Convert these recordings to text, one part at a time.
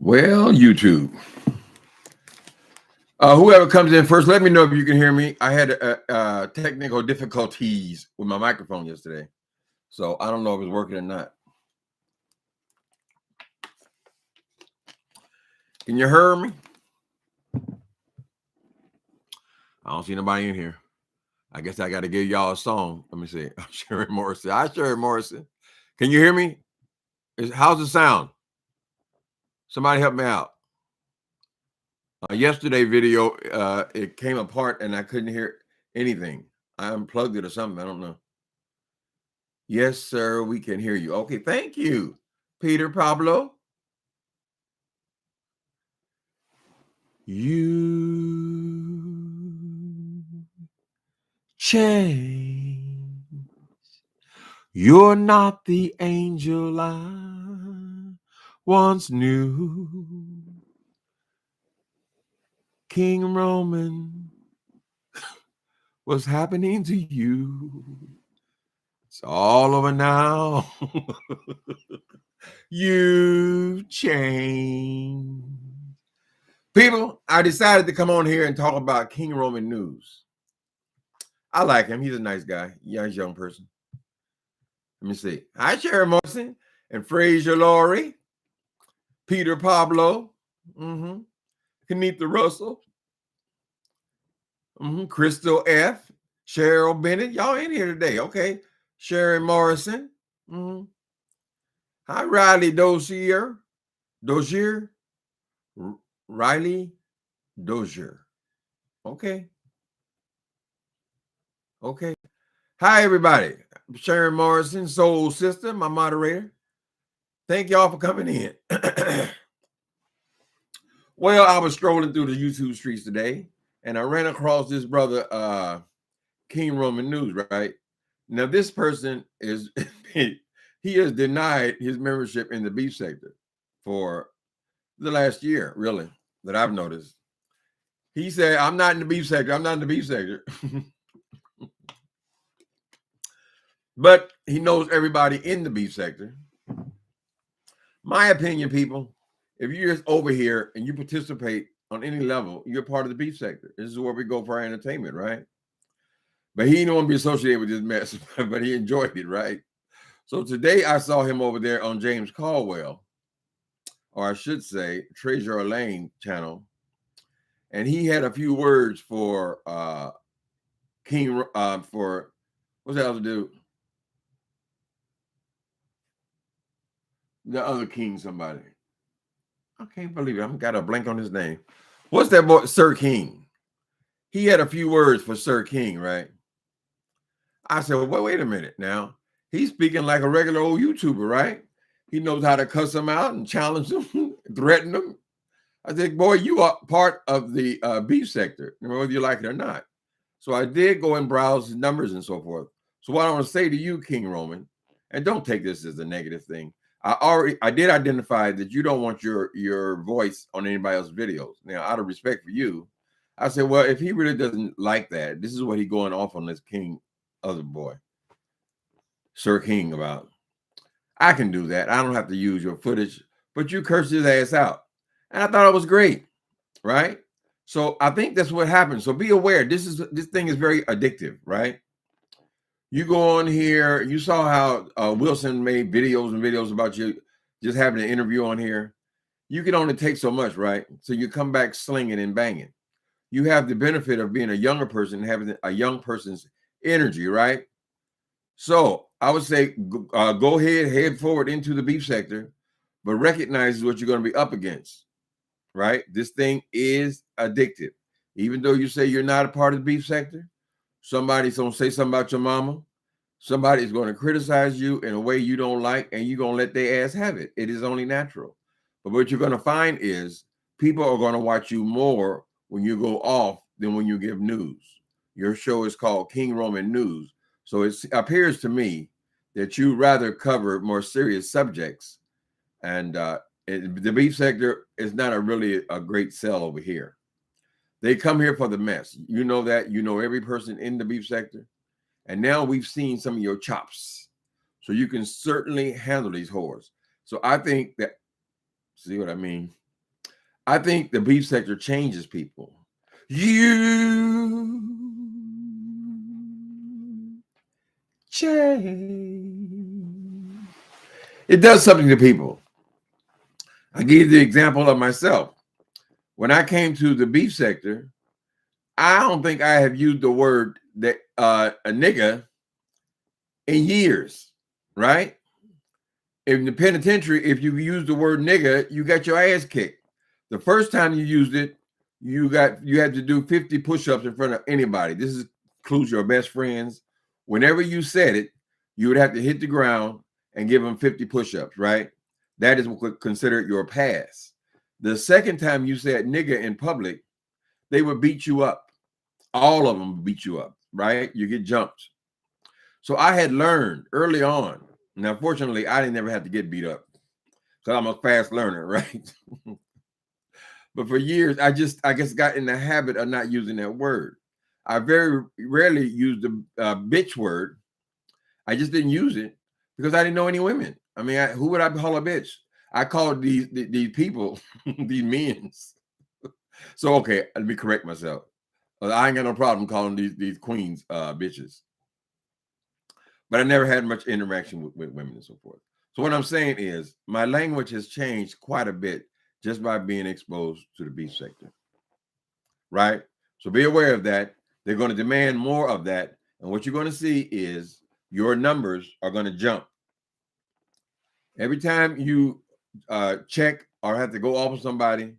Well, YouTube. Whoever comes in first, let me know if you can hear me. I had technical difficulties with my microphone yesterday, so I don't know if it's working or not. Can you hear me? I don't see nobody in here. I guess I got to give y'all a song. Let me see. I'm Sherry Morrison. Hi, Sherry Morrison. Can you hear me? How's the sound? Somebody help me out. Yesterday video, it came apart and I couldn't hear anything. I unplugged it or something. I don't know. Yes, sir. We can hear you. Okay. Thank you, Peter Pablo. You change. You're not the angel I once knew. King Roman, what's happening to you? It's all over now. You change. People, I decided to come on here and talk about King Roman news. I like him. He's a nice guy, young person. Let me see. Hi, Sherry Morrison and Fraser Laurie, Peter Pablo, Kenitha Russell, Crystal F, Cheryl Bennett. Y'all in here today. Okay. Sherry Morrison. Hi, Riley Dozier. Riley Dozier. Okay. Hi, everybody. Sharon Morrison, Soul Sister, my moderator. Thank y'all for coming in. Well, I was strolling through the YouTube streets today, and I ran across this brother, King Roman News, right? Now, this person is, he has denied his membership in the beef sector for the last year, really, that I've noticed. He said, I'm not in the beef sector. But he knows everybody in the beef sector. My opinion, people, if you're just over here and you participate on any level, you're part of the beef sector. This is where we go for our entertainment, right? But he didn't want to be associated with this mess, but he enjoyed it, right? So today I saw him over there on James Caldwell, or I should say Treasure Lane channel, and he had a few words for King, for what's that other dude? The other king, somebody. I can't believe it. I've got a blank on his name. What's that boy? Sir King. He had a few words for Sir King, right? I said, well, wait a minute now. He's speaking like a regular old YouTuber, right? He knows how to cuss them out and challenge them, threaten them. I said, boy, you are part of the beef sector, whether you like it or not. So I did go and browse his numbers and so forth. So what I want to say to you, King Roman, and don't take this as a negative thing. I did identify that you don't want your voice on anybody else's videos. Now, out of respect for you, I said, well, if he really doesn't like that, this is what he's going off on this King other boy, Sir King, about. I can do that. I don't have to use your footage, but you cursed his ass out. And I thought it was great, right? So I think that's what happens. So be aware. This thing is very addictive, right? You go on here. You saw how Wilson made videos about you just having an interview on here. You can only take so much, right? So you come back slinging and banging. You have the benefit of being a younger person, having a young person's energy, right? So I would say go ahead, head forward into the beef sector, but recognize what you're going to be up against, right? This thing is addictive. Even though you say you're not a part of the beef sector, somebody's going to say something about your mama. Somebody's going to criticize you in a way you don't like, and you're going to let their ass have it. It is only natural. But what you're going to find is people are going to watch you more when you go off than when you give news. Your show is called King Roman News. So it appears to me that you rather cover more serious subjects. And the beef sector is not really a great sell over here. They come here for the mess. You know that. You know every person in the beef sector. And now we've seen some of your chops. So you can certainly handle these whores. So I think that, see what I mean? I think the beef sector changes people. You change. It does something to people. I give you the example of myself. When I came to the beef sector, I don't think I have used the word that a nigga in years, right? In the penitentiary, if you use the word nigga, you got your ass kicked. The first time you used it, you had to do 50 push-ups in front of anybody. This includes your best friends. Whenever you said it, you would have to hit the ground and give them 50 push-ups, right? That is considered your pass. The second time you said nigga in public, they would beat you up. All of them would beat you up, right? You get jumped. So I had learned early on. Now, fortunately, I didn't never have to get beat up because I'm a fast learner, right? But for years, I guess got in the habit of not using that word. I very rarely used the bitch word. I just didn't use it because I didn't know any women. I mean, who would I call a bitch? I called these people, these men. So, okay, let me correct myself. I ain't got no problem calling these queens bitches. But I never had much interaction with women and so forth. So what I'm saying is my language has changed quite a bit just by being exposed to the beef sector, right? So be aware of that. They're going to demand more of that. And what you're going to see is your numbers are going to jump. Every time you check or have to go off of somebody,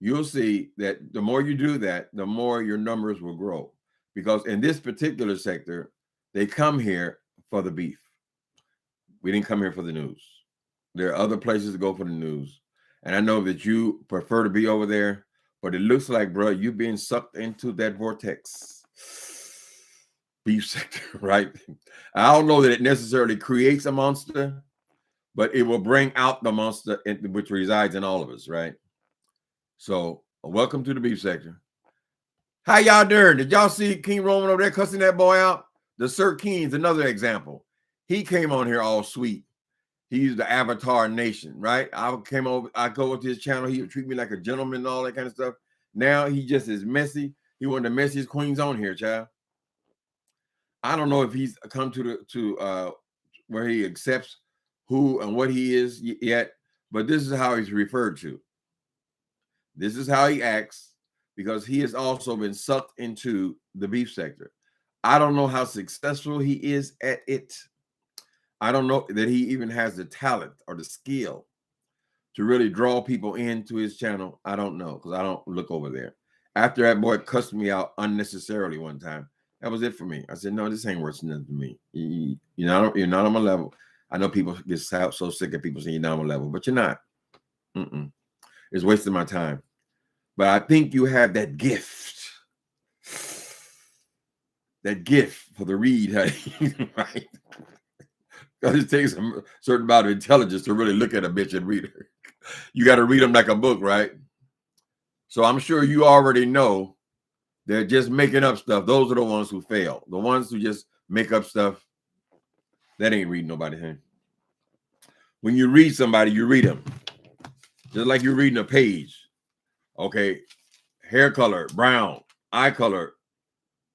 you'll see that the more you do that, the more your numbers will grow. Because in this particular sector, they come here for the beef. We didn't come here for the news. There are other places to go for the news. And I know that you prefer to be over there, but it looks like, bro, you're being sucked into that vortex. Beef sector, right? I don't know that it necessarily creates a monster, but it will bring out the monster which resides in all of us, right? So welcome to the beef sector. How y'all doing? Did y'all see King Roman over there cussing that boy out? The Sir King's another example. He came on here all sweet. He's the Avatar Nation, right? I go over to his channel. He would treat me like a gentleman and all that kind of stuff. Now he just is messy. He one of the messiest queens on here, child. I don't know if he's come to where he accepts who and what he is yet, but this is how he's referred to. This is how he acts because he has also been sucked into the beef sector. I don't know how successful he is at it. I don't know that he even has the talent or the skill to really draw people into his channel. I don't know because I don't look over there. After that boy cussed me out unnecessarily one time, that was it for me. I said, no, this ain't worth nothing to me. You're not on my level. I know people get so sick of people saying you're not on my level, but you're not. It's wasting my time. But I think you have that gift. That gift for the read, honey, right? Because it takes a certain amount of intelligence to really look at a bitch and read her. You got to read them like a book, right? So I'm sure you already know they're just making up stuff. Those are the ones who fail. The ones who just make up stuff, that ain't reading nobody. Huh? When you read somebody, you read them. Just like you're reading a page. Okay, hair color, brown, eye color,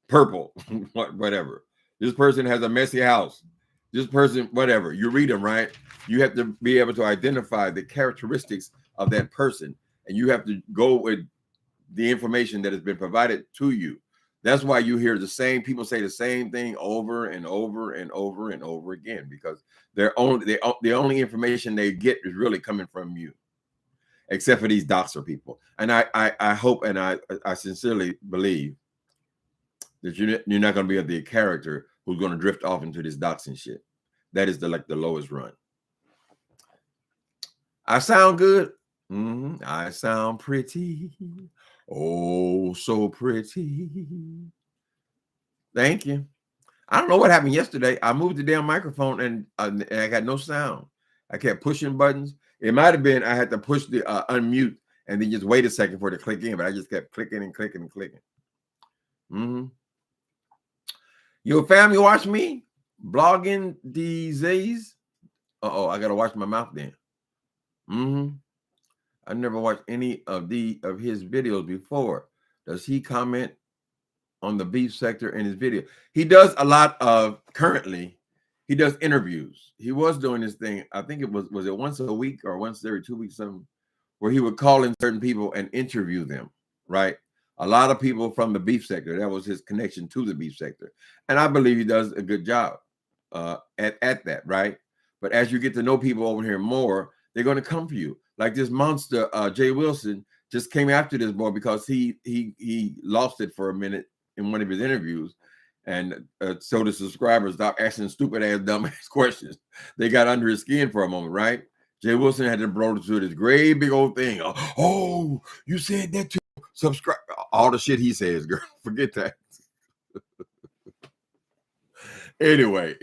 purple, whatever. This person has a messy house. This person, whatever. You read them, right? You have to be able to identify the characteristics of that person. And you have to go with the information that has been provided to you. That's why you hear the same people say the same thing over and over and over and over again, because the only information they get is really coming from you, except for these doxer people. And I hope and I sincerely believe that you're not going to be the character who's going to drift off into this doxing shit. That is the lowest run. I sound good. I sound pretty. Oh, so pretty. Thank you. I don't know what happened yesterday. I moved the damn microphone and I got no sound. I kept pushing buttons. It might have been I had to push the unmute and then just wait a second for it to click in, but I just kept clicking and clicking and clicking. Your family watch me blogging these days. I gotta watch my mouth then. I never watched any of his videos before. Does he comment on the beef sector in his video? He does a lot of currently. He does interviews. He was doing this thing. I think it was it once a week or once every 2 weeks, something, where he would call in certain people and interview them. Right. A lot of people from the beef sector. That was his connection to the beef sector, and I believe he does a good job at that. Right. But as you get to know people over here more, they're going to come for you. Like this monster, Jay Wilson, just came after this boy because he lost it for a minute in one of his interviews, and so the subscribers stopped asking stupid ass, dumb ass questions. They got under his skin for a moment, right? Jay Wilson had to blow to this great big old thing. Oh, you said that to subscribe. All the shit he says, girl. Forget that. Anyway.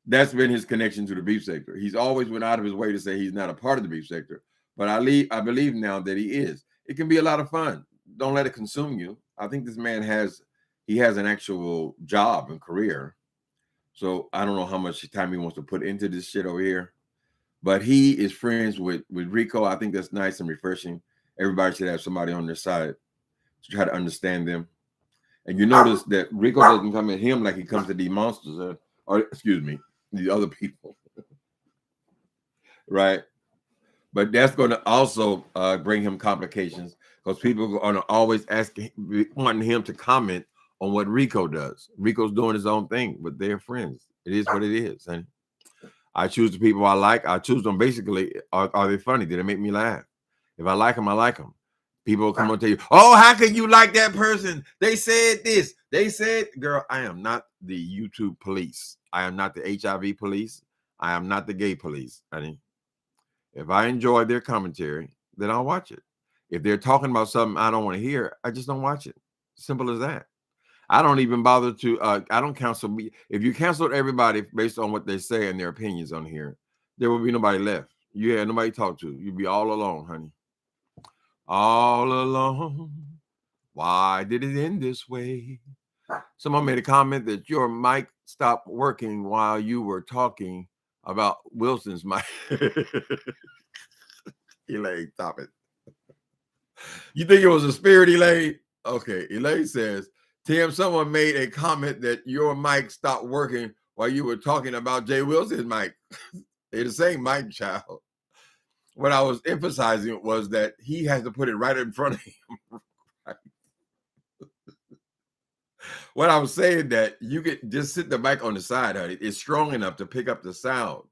That's been his connection to the beef sector. He's always went out of his way to say he's not a part of the beef sector, but I believe now that he is. It can be a lot of fun. Don't let it consume you. I think this man has an actual job and career. So I don't know how much time he wants to put into this shit over here, but he is friends with Rico. I think that's nice and refreshing. Everybody should have somebody on their side to try to understand them. And you notice that Rico doesn't come at him like he comes to these monsters, or excuse me, these other people, right? But that's going to also bring him complications because people are going to always wanting him to comment on what Rico does. Rico's doing his own thing, but they're friends. It is what it is. And I choose the people I like. I choose them basically. Are they funny? Did they make me laugh? If I like them, I like them. People will come and tell you, oh, how can you like that person? They said this. They said, girl, I am not the YouTube police. I am not the HIV police. I am not the gay police, honey. If I enjoy their commentary, then I'll watch it. If they're talking about something I don't want to hear, I just don't watch it. Simple as that. I don't even bother to, I don't cancel. If you canceled everybody based on what they say and their opinions on here, there will be nobody left. You had nobody to talk to. You'd be all alone, honey. All alone. Why did it end this way? Someone made a comment that your mic stopped working while you were talking about Wilson's mic. Elaine, stop it. You think it was a spirit, Elaine? Okay, Elaine says, Tim, someone made a comment that your mic stopped working while you were talking about Jay Wilson's mic. They're the same mic, child. What I was emphasizing was that he has to put it right in front of him. Right? What I was saying that you could just sit the mic on the side, honey. It's strong enough to pick up the sound,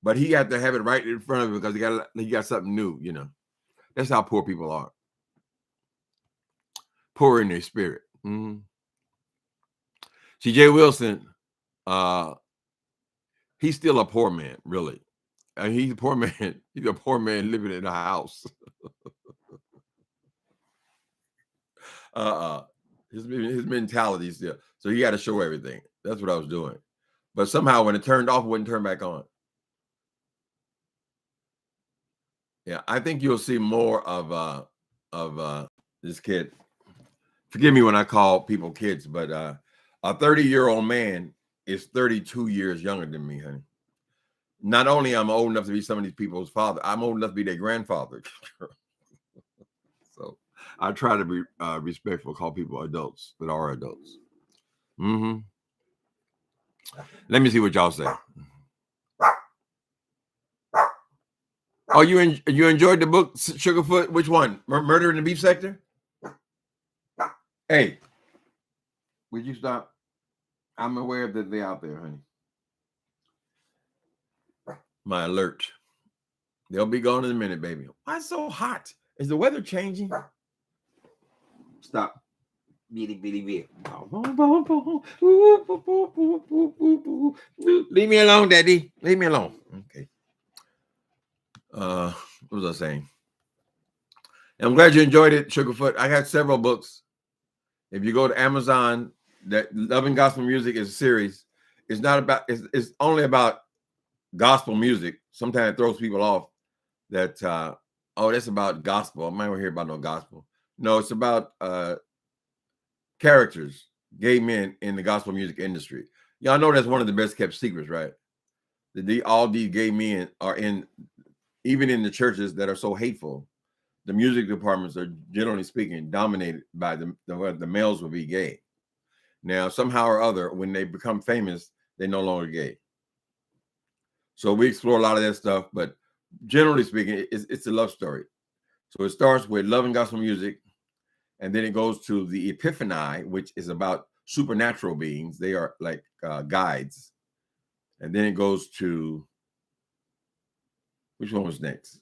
but he had to have it right in front of him because he got something new, you know. That's how poor people are. Poor in their spirit. Mm-hmm. See, Jay Wilson, he's still a poor man, really. And he's a poor man. He's a poor man living in a house. His mentality is still. So you got to show everything. That's what I was doing. But somehow when it turned off, it wouldn't turn back on. Yeah, I think you'll see more of this kid. Forgive me when I call people kids, but a 30-year-old man is 32 years younger than me, honey. Not only am I old enough to be some of these people's father, I'm old enough to be their grandfather. So I try to be respectful, call people adults that are adults. Mm-hmm. Let me see what y'all say. Oh, you enjoyed the book, Sugarfoot? Which one? Murder in the Beef Sector? Hey, would you stop? I'm aware that they're out there, honey. My alert. They'll be gone in a minute, baby. Why it's so hot? Is the weather changing? Stop. Leave me alone, Daddy. Leave me alone. Okay. What was I saying? I'm glad you enjoyed it, Sugarfoot. I got several books. If you go to Amazon, that Loving Gospel Music is a series. It's not about. It's only about gospel music. Sometimes it throws people off. That that's about gospel. I might not hear about no gospel. No, it's about characters, gay men in the gospel music industry. Y'all know that's one of the best kept secrets, right? All these gay men are even in the churches that are so hateful. the music departments are generally speaking dominated by the males will be gay. Now, somehow or other, when they become famous, they're no longer gay. So we explore a lot of that stuff, but generally speaking, it's a love story. So it starts with love and gospel music, and then it goes to the Epiphany, which is about supernatural beings. They are like guides. And then it goes to, which one was next?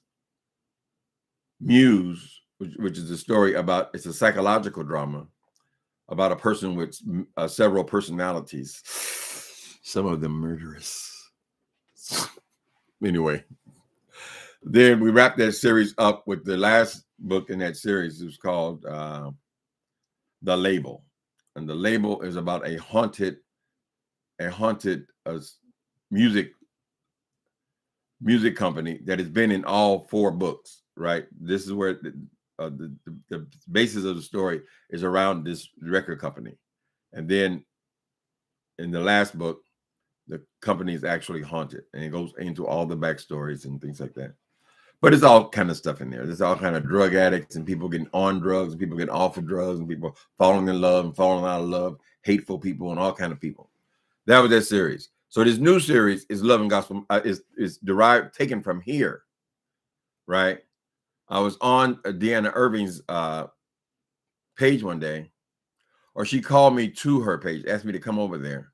Muse, which is a story about, it's a psychological drama about a person with several personalities, some of them murderous. Anyway, then we wrap that series up with the last book in that series. It was called The Label. And The Label is about a haunted music company that has been in all 4 books, right? This is where the basis of the story is around this record company. And then in the last book, the company is actually haunted, and it goes into all the backstories and things like that. But it's all kind of stuff in there. There's all kind of drug addicts and people getting on drugs and people getting off of drugs and people falling in love and falling out of love, hateful people and all kind of people. That was that series. So this new series is Love and Gospel, is derived, taken from here, right? I was on Deanna Irving's page one day, or she called me to her page, asked me to come over there,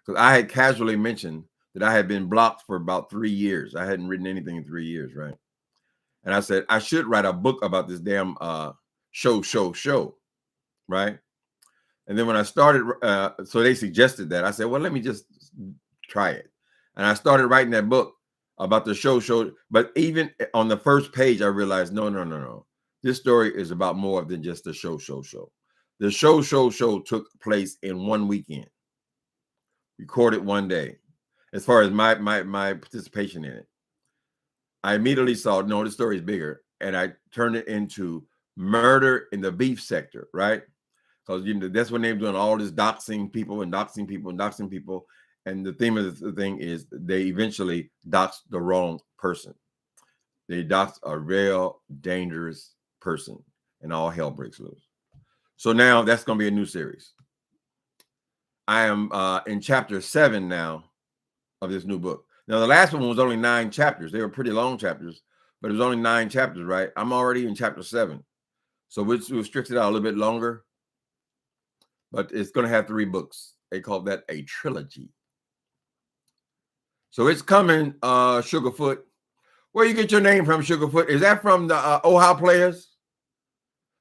because I had casually mentioned that I had been blocked for about 3 years. I hadn't written anything in 3 years, right? And I said, I should write a book about this damn show, right? And then when I started, so they suggested that. I said, well, let me just try it. And I started writing that book about the show. But even on the first page, I realized, no. This story is about more than just the show. The show took place in one weekend, recorded one day, as far as my participation in it. I immediately saw, no, this story is bigger. And I turned it into murder in the beef sector, right? Because that's when they're doing all this doxing people. And the theme of the thing is they eventually dox the wrong person. They dox a real dangerous person, and all hell breaks loose. So now that's going to be a new series. I am in chapter 7 now of this new book. Now, the last one was only 9 chapters. They were pretty long chapters, but it was only 9 chapters, right? I'm already in chapter 7. So we'll restrict it out a little bit longer, but it's going to have 3 books. They call that a trilogy. So it's coming, Sugarfoot. Where you get your name from, Sugarfoot? Is that from the Ohio Players?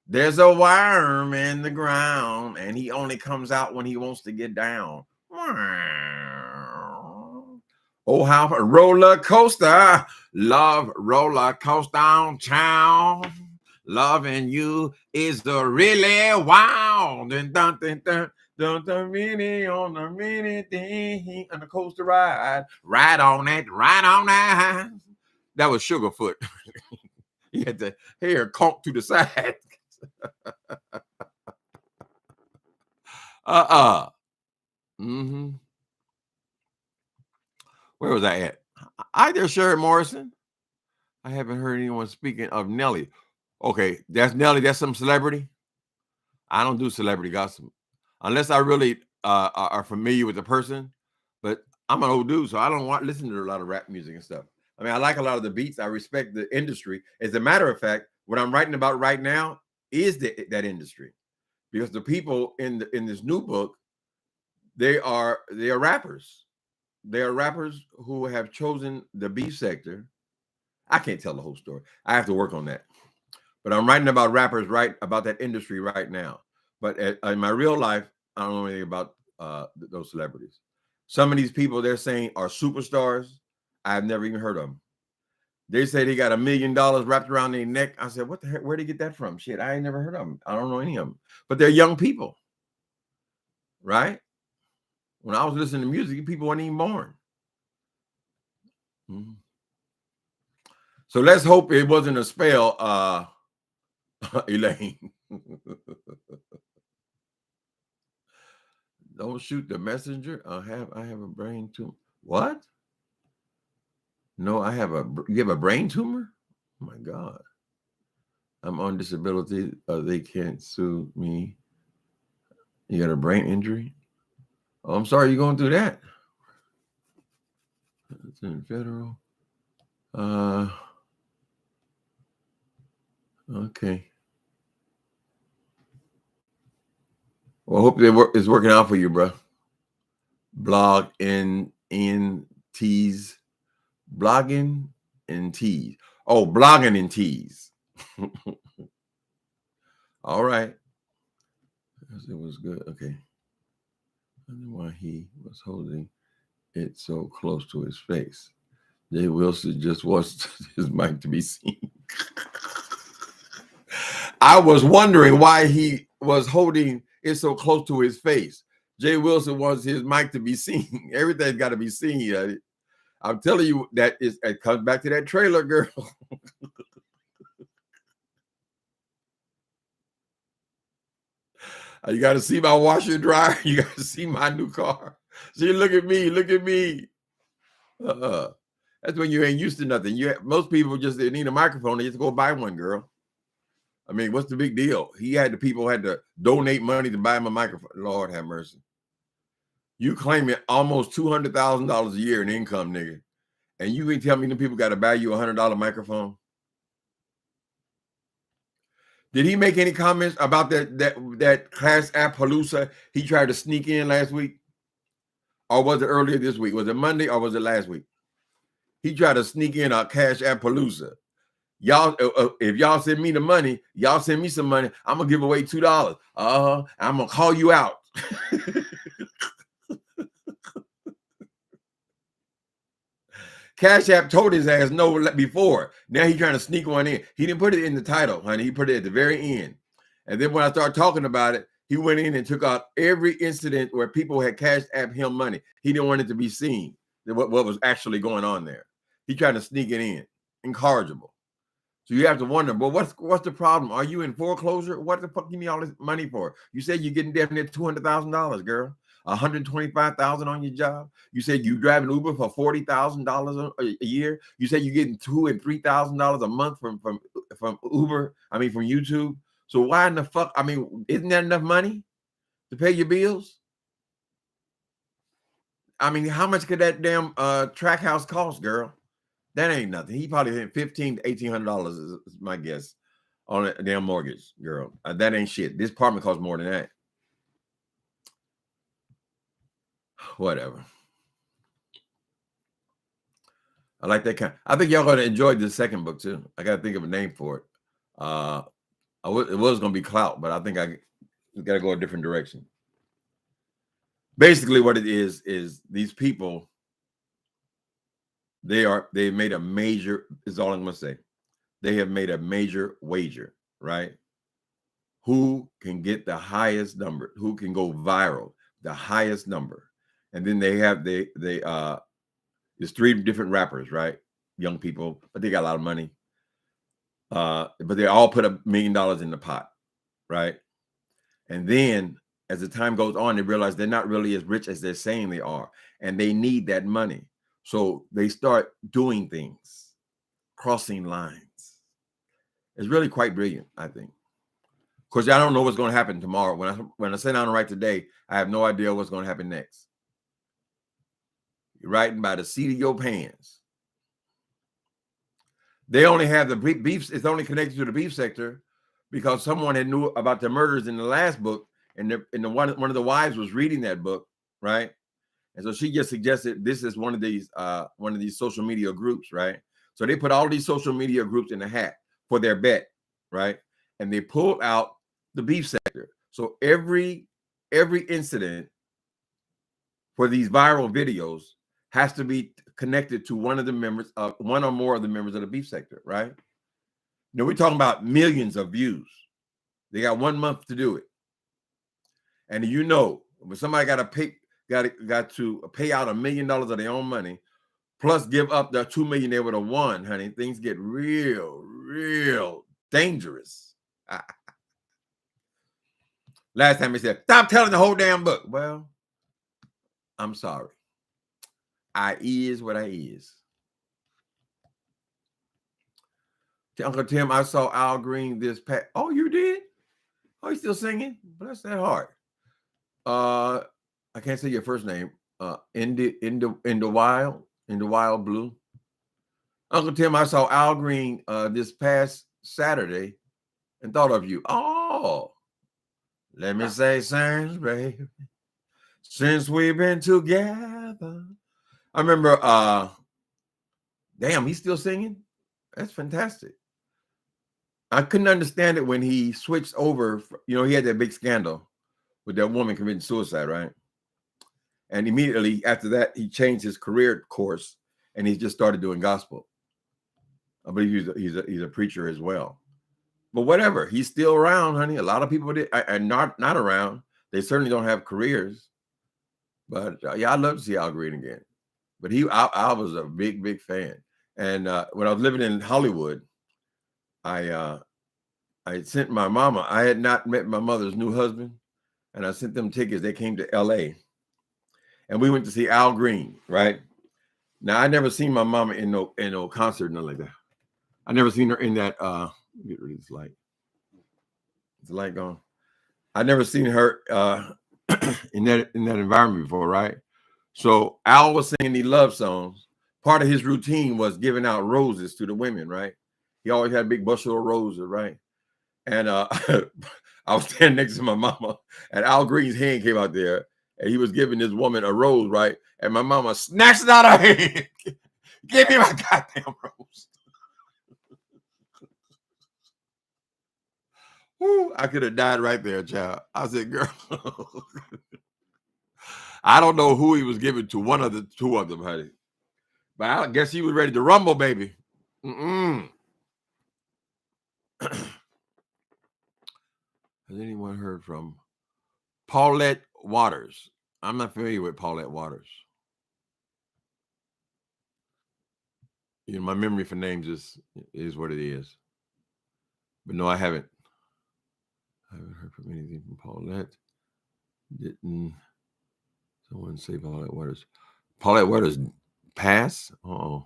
There's a worm in the ground, and he only comes out when he wants to get down. Ohio roller coaster, love roller coaster on town. Loving you is the really wow. Dun, dun, dun, dun. Dun, dun, mini on the mini thing on the coaster ride. Ride on that. That was Sugarfoot. He had the hair conked to the side. Mm-hmm. Where was I at? Hi there, Sherry Morrison. I haven't heard anyone speaking of Nelly. Okay, that's Nelly. That's some celebrity. I don't do celebrity gossip unless I really are familiar with the person. But I'm an old dude, so I don't listen to a lot of rap music and stuff. I mean, I like a lot of the beats. I respect the industry. As a matter of fact, what I'm writing about right now is that industry, because the people in this new book, they are rappers. They are rappers who have chosen the beef sector. I can't tell the whole story. I have to work on that. But I'm writing about rappers, right, about that industry right now. But in my real life, I don't know anything about those celebrities. Some of these people they're saying are superstars. I've never even heard of them. They say they got $1 million wrapped around their neck. I said, what the heck? Where'd they get that from? Shit, I ain't never heard of them. I don't know any of them. But they're young people, right? When I was listening to music, people weren't even born. Mm-hmm. So let's hope it wasn't a spell, Elaine. Don't shoot the messenger. I have a brain tumor. What? No, you have a brain tumor? Oh my God. I'm on disability. They can't sue me. You got a brain injury? Oh, I'm sorry you're going through that. It's in federal. Okay. Well, I hope it's working out for you, bro. Blog in tease. Blogging in tease. Oh, blogging in tease. All right. It was good. Okay. I don't know why he was holding it so close to his face. Jay Wilson just wants his mic to be seen. I was wondering why he was holding it so close to his face. Jay Wilson wants his mic to be seen. Everything's got to be seen. I'm telling you that it comes back to that trailer, girl. You got to see my washer and dryer. You got to see my new car. See, look at me. Look at me. That's when you ain't used to nothing. Most people just they need a microphone. They just go buy one, girl. I mean, what's the big deal? People had to donate money to buy him a microphone. Lord have mercy. You claiming almost $200,000 a year in income, nigga. And you can tell me the people got to buy you $100 microphone? Did he make any comments about that Class App Palooza he tried to sneak in last week? Or was it earlier this week? Was it Monday or was it last week? He tried to sneak in a Cash App Palooza. Y'all, if y'all send me the money, y'all send me some money, I'm going to give away $2. I'm going to call you out. Cash App told his ass no before. Now he's trying to sneak one in. He didn't put it in the title, honey. He put it at the very end. And then when I started talking about it, he went in and took out every incident where people had Cash App him money. He didn't want it to be seen, what was actually going on there. He tried to sneak it in. Incorrigible. So you have to wonder, well, what's the problem? Are you in foreclosure? What the fuck you need all this money for? You said you're getting definitely $200,000, girl. $125,000 on your job. You said you driving Uber for $40,000 a year. You said you're getting $2,000 and $3,000 a month from Uber. I mean, from YouTube. So why in the fuck? I mean, isn't that enough money to pay your bills? I mean, how much could that damn track house cost, girl? That ain't nothing. He probably hit $1,500 to $1,800 is my guess on a damn mortgage, girl. That ain't shit. This apartment costs more than that. Whatever. I like that kind. I think y'all gonna enjoy the second book too. I gotta think of a name for it. It was gonna be Clout, but I think I gotta go a different direction. Basically, what it is these people. They made a major. Is all I'm gonna say. They have made a major wager, right? Who can get the highest number? Who can go viral? The highest number, and then there's 3 different rappers, right? Young people, but they got a lot of money. But they all put $1 million in the pot, right? And then as the time goes on, they realize they're not really as rich as they're saying they are, and they need that money. So they start doing things, crossing lines. It's really quite brilliant, I think. Of course, I don't know what's going to happen tomorrow. When I sit down and write today, I have no idea what's going to happen next. You're writing by the seat of your pants. They only have the beef. It's only connected to the beef sector because someone had knew about the murders in the last book, and one of the wives was reading that book, right? And so she just suggested this is one of these social media groups, right? So they put all these social media groups in the hat for their bet, right? And they pulled out the beef sector. So every incident for these viral videos has to be connected to one or more of the members of the beef sector, right? Now we're talking about millions of views. They got 1 month to do it. And when somebody got to pay out $1 million of their own money, plus give up the $2 million they would have won, honey, things get real dangerous. Last time he said, stop telling the whole damn book. Well, I'm sorry. I is what I is. Uncle Tim, I saw Al Green this past. Oh, you did? Oh, he's still singing? Bless that heart. I can't say your first name. In the wild blue. Uncle Tim, I saw Al Green this past Saturday and thought of you. Oh, let me say, since, baby, since we've been together. I remember, damn, he's still singing? That's fantastic. I couldn't understand it when he switched over. You know, he had that big scandal with that woman committing suicide, right? And immediately after that, he changed his career course and he just started doing gospel. I believe he's a preacher as well. But whatever, he's still around, honey. A lot of people are not around. They certainly don't have careers. But yeah, I'd love to see Al Green again. But I was a big fan. And when I was living in Hollywood, I sent my mama. I had not met my mother's new husband, and I sent them tickets. They came to L.A. and we went to see Al Green. Right now, I never seen my mama in no concert, nothing like that. I never seen her in that. Get rid of this light. Is the light gone? I never seen her in that environment before, right? So Al was singing these love songs. Part of his routine was giving out roses to the women, right? He always had a big bushel of roses, right? And I was standing next to my mama, and Al Green's hand came out there, and he was giving this woman a rose, right? And my mama snatched it out of her hand. Give me my goddamn rose. Woo, I could have died right there, child. I said, girl, I don't know who he was giving to, one of the two of them, honey. But I guess he was ready to rumble, baby. Has anyone heard from Paulette Waters? I'm not familiar with Paulette Waters. You know, my memory for names is what it is. But no, I haven't. I haven't heard from anything from Paulette. Didn't someone say Paulette Waters? Paulette Waters pass? Oh,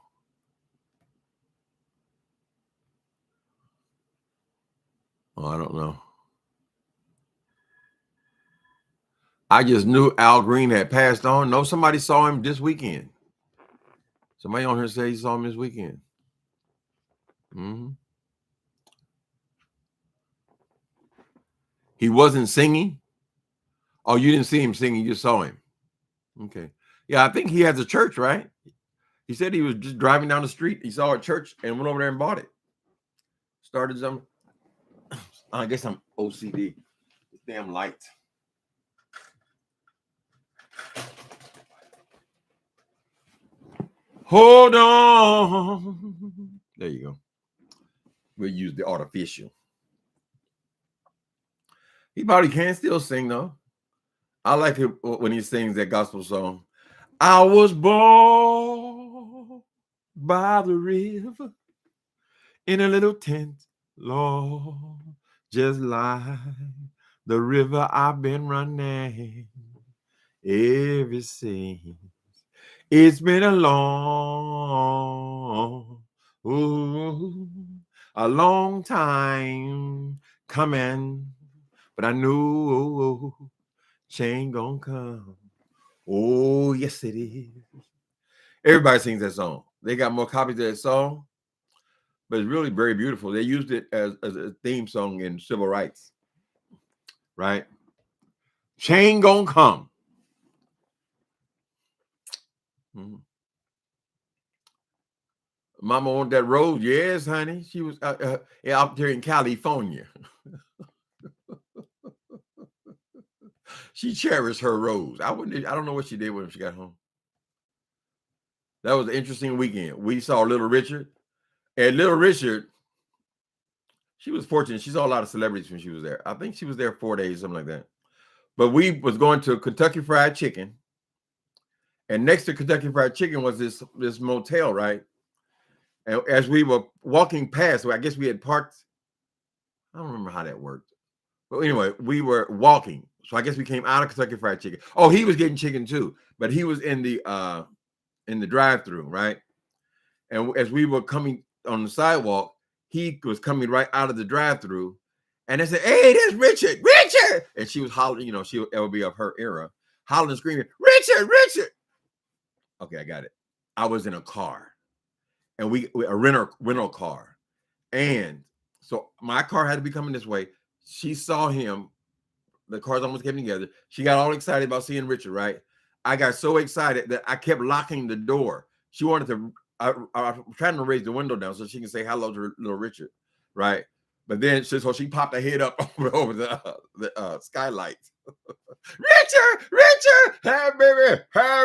I don't know. I just knew Al Green had passed on. No, somebody saw him this weekend. Somebody on here said he saw him this weekend. He wasn't singing? Oh, you didn't see him singing, you saw him. Okay. Yeah, I think he has a church, right? He said he was just driving down the street. He saw a church and went over there and bought it. Started some. I guess I'm OCD. This damn light. Hold on. There you go. We'll use the artificial. He probably can still sing, though. I like it when he sings that gospel song. I was born by the river in a little tent, Lord, just like the river I've been running ever since. It's been a long time coming, but I knew change gonna come. Oh, yes, it is. Everybody sings that song. They got more copies of that song, but it's really very beautiful. They used it as a theme song in civil rights, right? Change gonna come. Mama on that road, yes, honey. She was out there in California. She cherished her rose. I don't know what she did when she got home. That was an interesting weekend. We saw Little Richard. And Little Richard, she was fortunate. She saw a lot of celebrities when she was there. I think she was there 4 days, something like that. But we was going to Kentucky Fried Chicken. And next to Kentucky Fried Chicken was this motel, right? And as we were walking past, I guess we had parked. I don't remember how that worked. But anyway, we were walking. So I guess we came out of Kentucky Fried Chicken. Oh, he was getting chicken too. But he was in the drive-thru, right? And as we were coming on the sidewalk, he was coming right out of the drive-thru, and they said, "Hey, there's Richard, Richard!" And she was hollering, she would be of her era, hollering and screaming, "Richard, Richard!" Okay, I got it. I was in a car, and we a rental car, and so my car had to be coming this way. She saw him. The cars almost came together. She got all excited about seeing Richard, right? I got so excited that I kept locking the door. She wanted to, I was trying to raise the window down so she can say hello to little Richard, right? But then, so she popped her head up over the skylight. Richard, Richard, hey baby, hey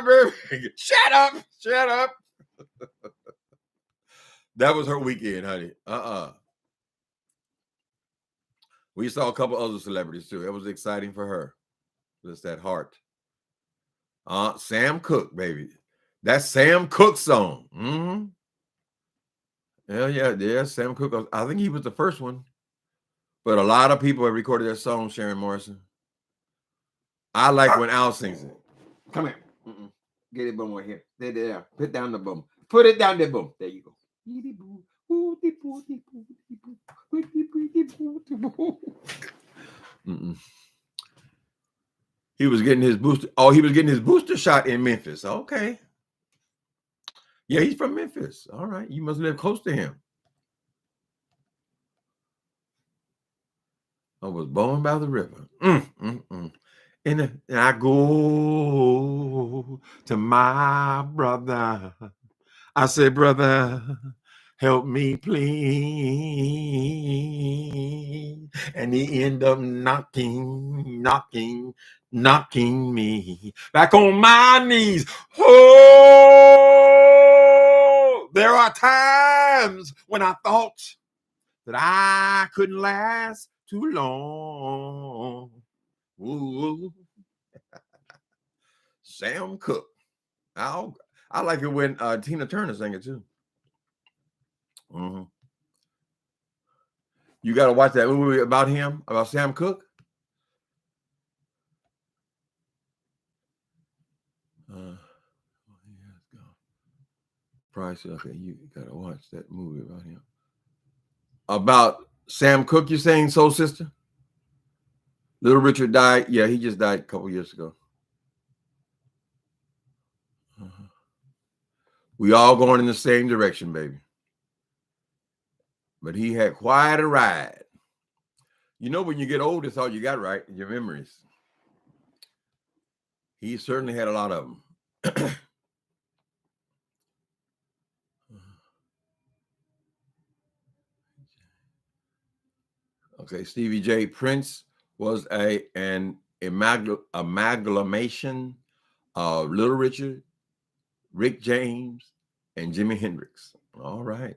baby, shut up, shut up. That was her weekend, honey. We saw a couple other celebrities too. It was exciting for her. Just that heart. Sam Cooke, baby. That's Sam Cooke's song. Mm-hmm. Hell yeah, Sam Cooke. I think he was the first one. But a lot of people have recorded their song, Sharon Morrison. I like when Al sings it. Come here. Get it, boom, right here. There. Put down the boom. Put it down there, boom. There you go. He was getting his booster. Oh, he was getting his booster shot in Memphis. Okay. Yeah, he's from Memphis. All right. You must live close to him. I was born by the river. And I go to my brother. I said, brother, help me, please. And he ended up knocking me back on my knees. Oh, there are times when I thought that I couldn't last too long. Ooh. Sam Cooke. I like it when Tina Turner sang it too. Mm-hmm. You got to watch that movie about him, about Sam Cooke. Price. Okay, you got to watch that movie about him. About Sam Cooke, you saying, Soul Sister? Little Richard died. Yeah, he just died a couple years ago. We all going in the same direction, baby. But he had quite a ride. You know, when you get old, it's all you got, right? Your memories. He certainly had a lot of them. Okay, Stevie J. Prince was an amalgamation of Little Richard, Rick James, and Jimi Hendrix. All right.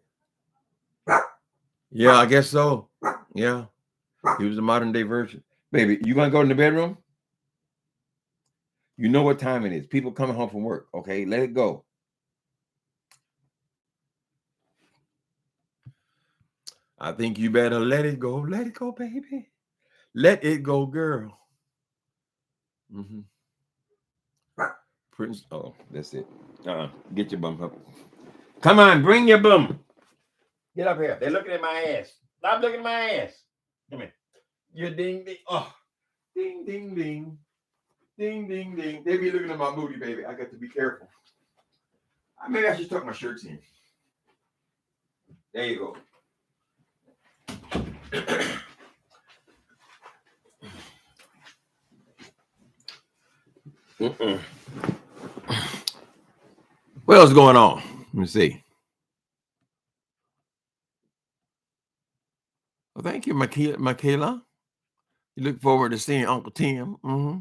Yeah, I guess so. Yeah. He was a modern day version. Baby, you gonna go in the bedroom? You know what time it is. People coming home from work. Okay, let it go. I think you better let it go. Let it go, baby. Let it go, girl. Mm-hmm. Prince. Oh, that's it. Get your bum up. Come on, bring your bum. Get up here. They're looking at my ass. Stop looking at my ass. Come here. You ding ding. Oh, ding ding ding. Ding ding ding. They be looking at my booty, baby. I got to be careful. Maybe I should tuck my shirts in. There you go. What else is going on? Let me see. Well, thank you, Michaela. You look forward to seeing Uncle Tim. Mm-hmm.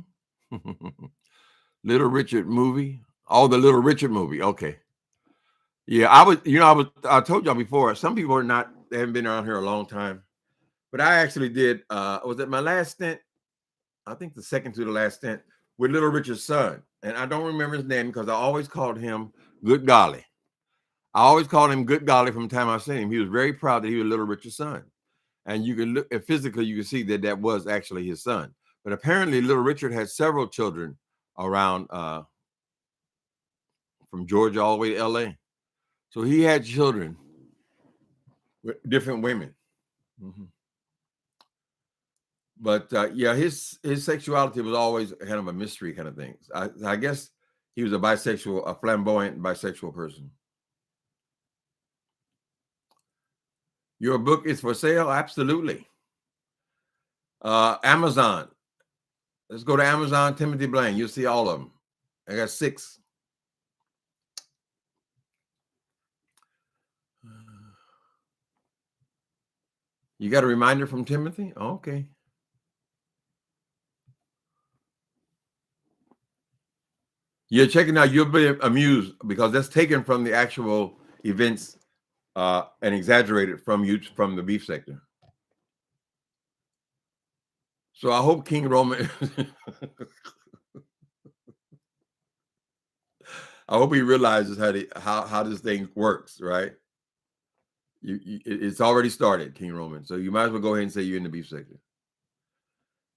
Little Richard movie. Oh, the Little Richard movie. Okay. Yeah, I told y'all before, some people they haven't been around here a long time. But I actually did, was it my last stint? I think the second to the last stint with Little Richard's son. And I don't remember his name because I always called him Good Golly. I always called him Good Golly from the time I seen him. He was very proud that he was Little Richard's son. And you can look physically, you can see that was actually his son. But apparently Little Richard had several children around from Georgia all the way to LA. So he had children with different women. Mm-hmm. But yeah, his sexuality was always kind of a mystery kind of thing. I guess he was a flamboyant bisexual person. Your book is for sale? Absolutely. Amazon. Let's go to Amazon, Timothy Blaine. You'll see all of them. I got 6. You got a reminder from Timothy? Okay. You're checking out, you'll be amused because that's taken from the actual events and exaggerated from the beef sector. So I hope King Roman I hope he realizes how this thing works, right? It's already started, King Roman. So you might as well go ahead and say you're in the beef sector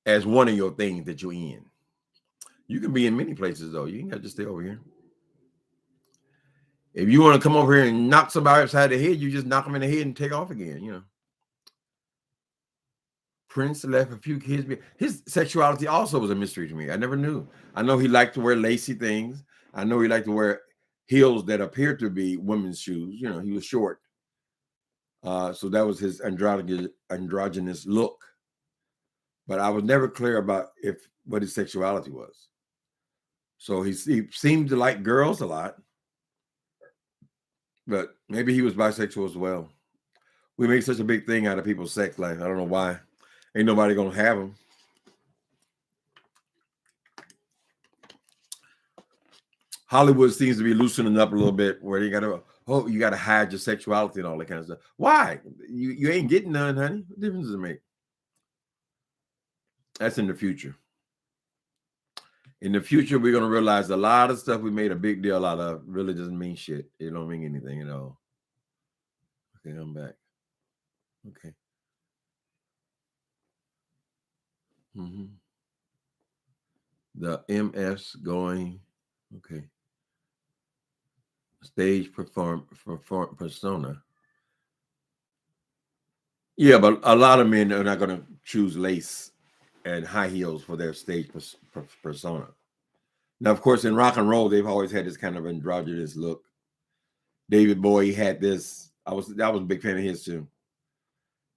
as one of your things that you're in. You can be in many places though. You ain't got to stay over here. If you want to come over here and knock somebody upside the head, you just knock them in the head and take off again. You know. Prince left a few kids. His sexuality also was a mystery to me. I never knew. I know he liked to wear lacy things. I know he liked to wear heels that appeared to be women's shoes. You know, he was short. So that was his androgynous look. But I was never clear about what his sexuality was. So he seemed to like girls a lot. But maybe he was bisexual as well. We make such a big thing out of people's sex life. I don't know why. Ain't nobody gonna have them. Hollywood seems to be loosening up a little bit, where you gotta hide your sexuality and all that kind of stuff. Why? You ain't getting none, honey. What difference does it make? That's in the future. In the future, we're gonna realize a lot of stuff we made a big deal out of really doesn't mean shit. It don't mean anything at all. Okay, I'm back. Okay. Mm-hmm. The MS going. Okay. Stage persona. Yeah, but a lot of men are not going to choose lace and high heels for their stage persona. Now, of course, in rock and roll, they've always had this kind of androgynous look. David Bowie had this. I was a big fan of his too.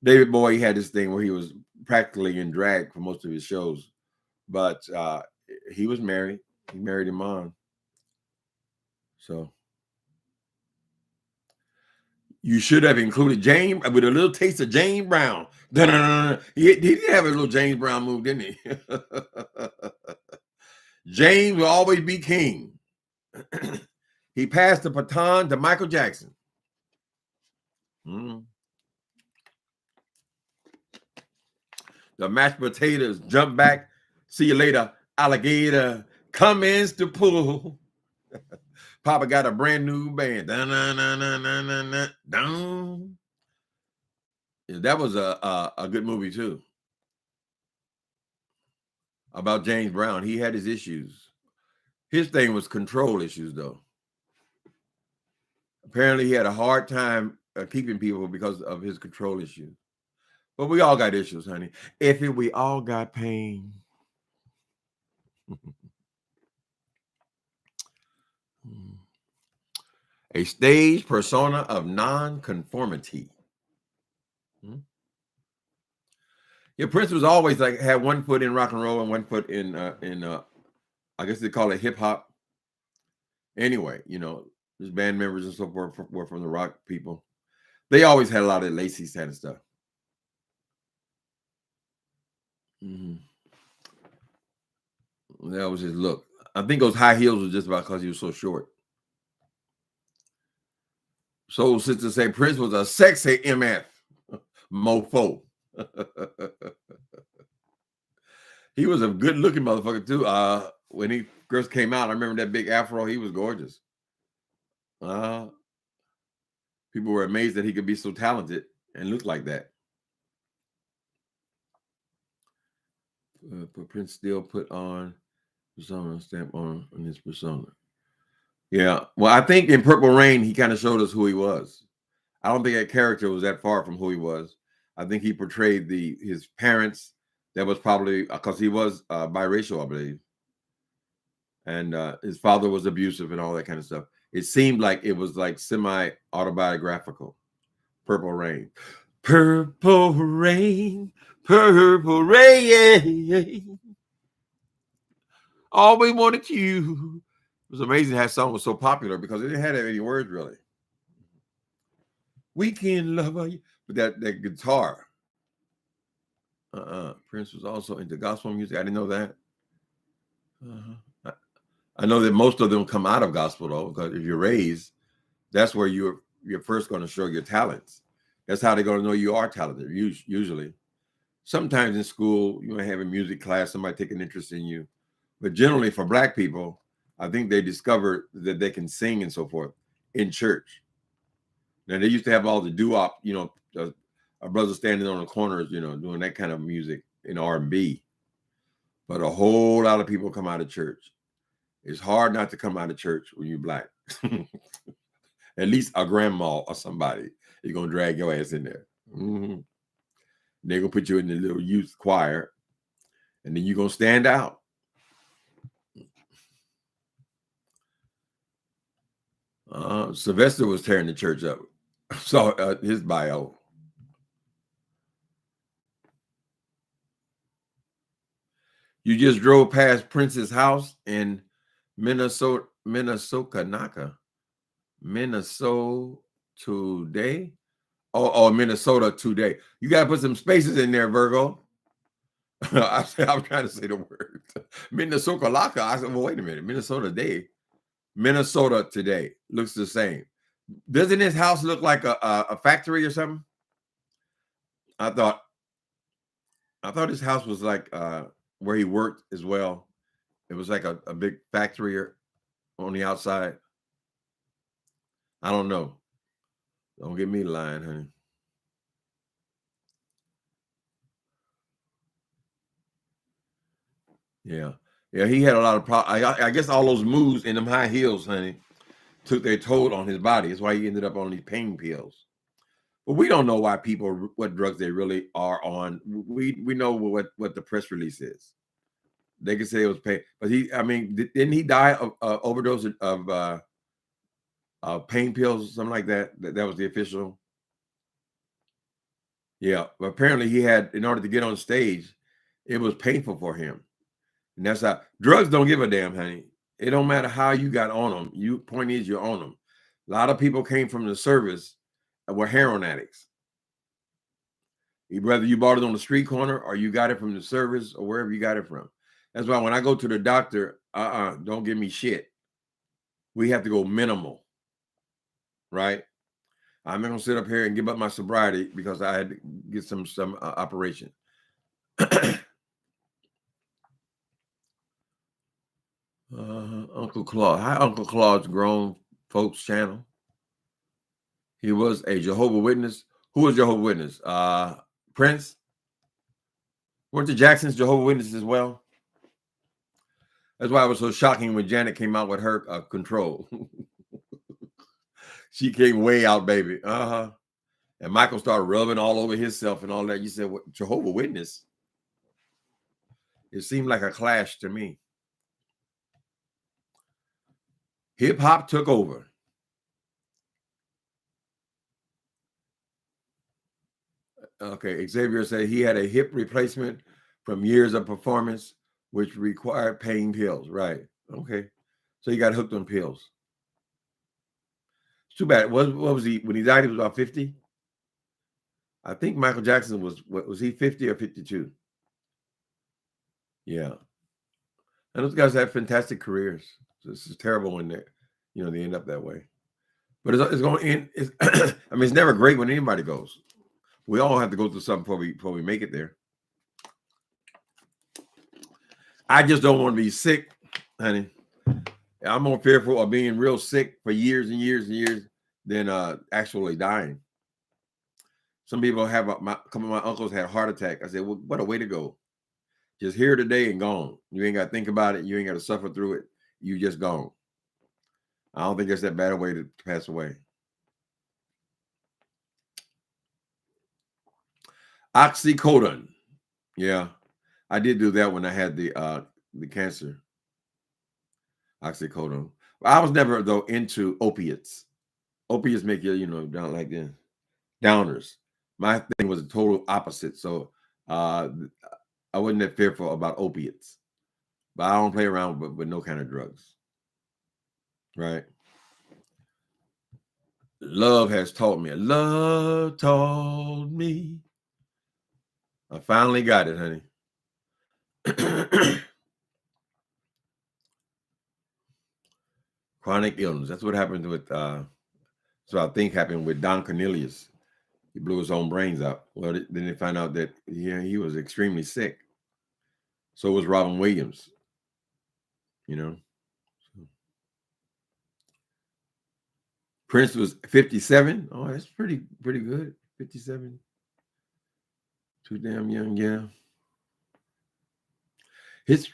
David Bowie had this thing where he was practically in drag for most of his shows, but he was married. He married him on. So you should have included James with a little taste of James Brown. He did have a little James Brown move, didn't he? James will always be king. He passed the baton to Michael Jackson. The mashed potatoes jump back. See you later, alligator. Commence to pull. Papa got a brand new band. That was a good movie too. About James Brown. He had his issues. His thing was control issues, though. Apparently, he had a hard time keeping people because of his control issues. But we all got issues, honey. We all got pain. A stage persona of non-conformity. Yeah, Prince was always like had one foot in rock and roll and one foot in I guess they call it hip hop. Anyway, you know, his band members and so forth were from the rock people. They always had a lot of lacy kind of stuff. That was his look. I think those high heels was just about because he was so short. Soul Sister say Prince was a sexy MF mofo. He was a good looking motherfucker too. When he first came out, I remember that big afro. He was gorgeous. People were amazed that he could be so talented and look like that. But Prince still put on persona stamp on his persona. Yeah. Well, I think in Purple Rain, he kind of showed us who he was. I don't think that character was that far from who he was. I think he portrayed his parents. That was probably because he was biracial, I believe, and his father was abusive and all that kind of stuff. It seemed like it was like semi autobiographical. Purple Rain, purple rain, purple rain. Always wanted you. It was amazing how that song was so popular because it didn't have any words really. Weekend lover, but that guitar. Prince was also into gospel music. I didn't know that. I know that most of them come out of gospel though, because if you're raised, that's where you're first going to show your talents. That's how they're going to know you are talented. Usually, sometimes in school you may have a music class, somebody take an interest in you, but generally for Black people, I think they discovered that they can sing and so forth in church. Now they used to have all the doo-wop, our brothers standing on the corners, doing that kind of music in R&B. But a whole lot of people come out of church. It's hard not to come out of church when you're Black. At least a grandma or somebody is gonna drag your ass in there. Mm-hmm. They're gonna put you in the little youth choir, and then you're gonna stand out. Sylvester was tearing the church up. Saw his bio. You just drove past Prince's house in Minnesota today. Oh, Minnesota today. You gotta put some spaces in there, Virgo. I'm trying to say the word. Minnesota Laka. I said, well, wait a minute. Minnesota today looks the same. Doesn't his house look like a factory or something? I thought his house was like where he worked as well. It was like a big factory on the outside. I don't know. Don't get me lying, honey. Yeah. Yeah, he had a lot of problems. I guess all those moves in them high heels, honey, took their toll on his body. That's why he ended up on these pain pills. But we don't know why people, what drugs they really are on. We know what the press release is. They could say it was pain, but didn't he die of overdose of pain pills or something like that? That was the official. Yeah, but apparently he had, in order to get on stage, it was painful for him. And that's how drugs don't give a damn, honey. It don't matter how you got on them. Point is you're on them. A lot of people came from the service and were heroin addicts. Whether you bought it on the street corner or you got it from the service or wherever you got it from. That's why when I go to the doctor, don't give me shit. We have to go minimal, right? I'm not gonna sit up here and give up my sobriety because I had to get some operation. Uncle Claude. Hi, Uncle Claude's Grown Folks channel. He was a Jehovah's Witness. Who was Jehovah's Witness? Prince? Weren't the Jacksons Jehovah's Witnesses as well? That's why it was so shocking when Janet came out with her Control. She came way out, baby. And Michael started rubbing all over himself and all that. You said, what, Jehovah's Witness? It seemed like a clash to me. Hip hop took over. Okay, Xavier said he had a hip replacement from years of performance, which required pain pills. Right. Okay. So he got hooked on pills. It's too bad. What was he, when he died, he was about 50? I think Michael Jackson was he 50 or 52? Yeah. And those guys have fantastic careers. So this is terrible when they end up that way. But it's going to end. It's never great when anybody goes. We all have to go through something before we make it there. I just don't want to be sick, honey. I'm more fearful of being real sick for years and years and years than actually dying. Some people have some of my uncles had a heart attack. I said, well, what a way to go. Just here today and gone. You ain't got to think about it. You ain't got to suffer through it. You just gone. I don't think that's that bad a way to pass away. Oxycodone. Yeah, I did do that when I had the cancer. Oxycodone. I was never though into opiates. Opiates make you, down like this, downers. My thing was the total opposite. So uh, I wasn't that fearful about opiates, but I don't play around with no kind of drugs, right? Love has taught me. Love taught me. I finally got it, honey. Chronic illness. That's what happened with. So I think happened with Don Cornelius. He blew his own brains out. Well, then they found out that he was extremely sick. So was Robin Williams. You know, Prince was 57. Oh, that's pretty good. 57. Too damn young, yeah. His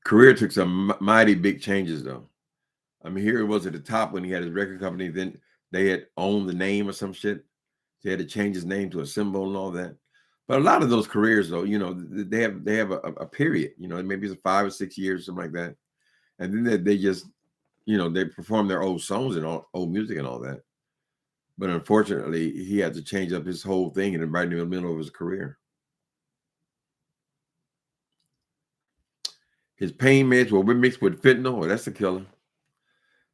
career took some mighty big changes, though. I mean, here it was at the top when he had his record company. Then they had owned the name or some shit. They had to change his name to a symbol and all that. But a lot of those careers, though, they have a period. Maybe it's 5 or 6 years, something like that, and then they just, they perform their old songs and old music and all that. But unfortunately, he had to change up his whole thing and right in the middle of his career. His pain meds were mixed with fentanyl. Well, that's a killer.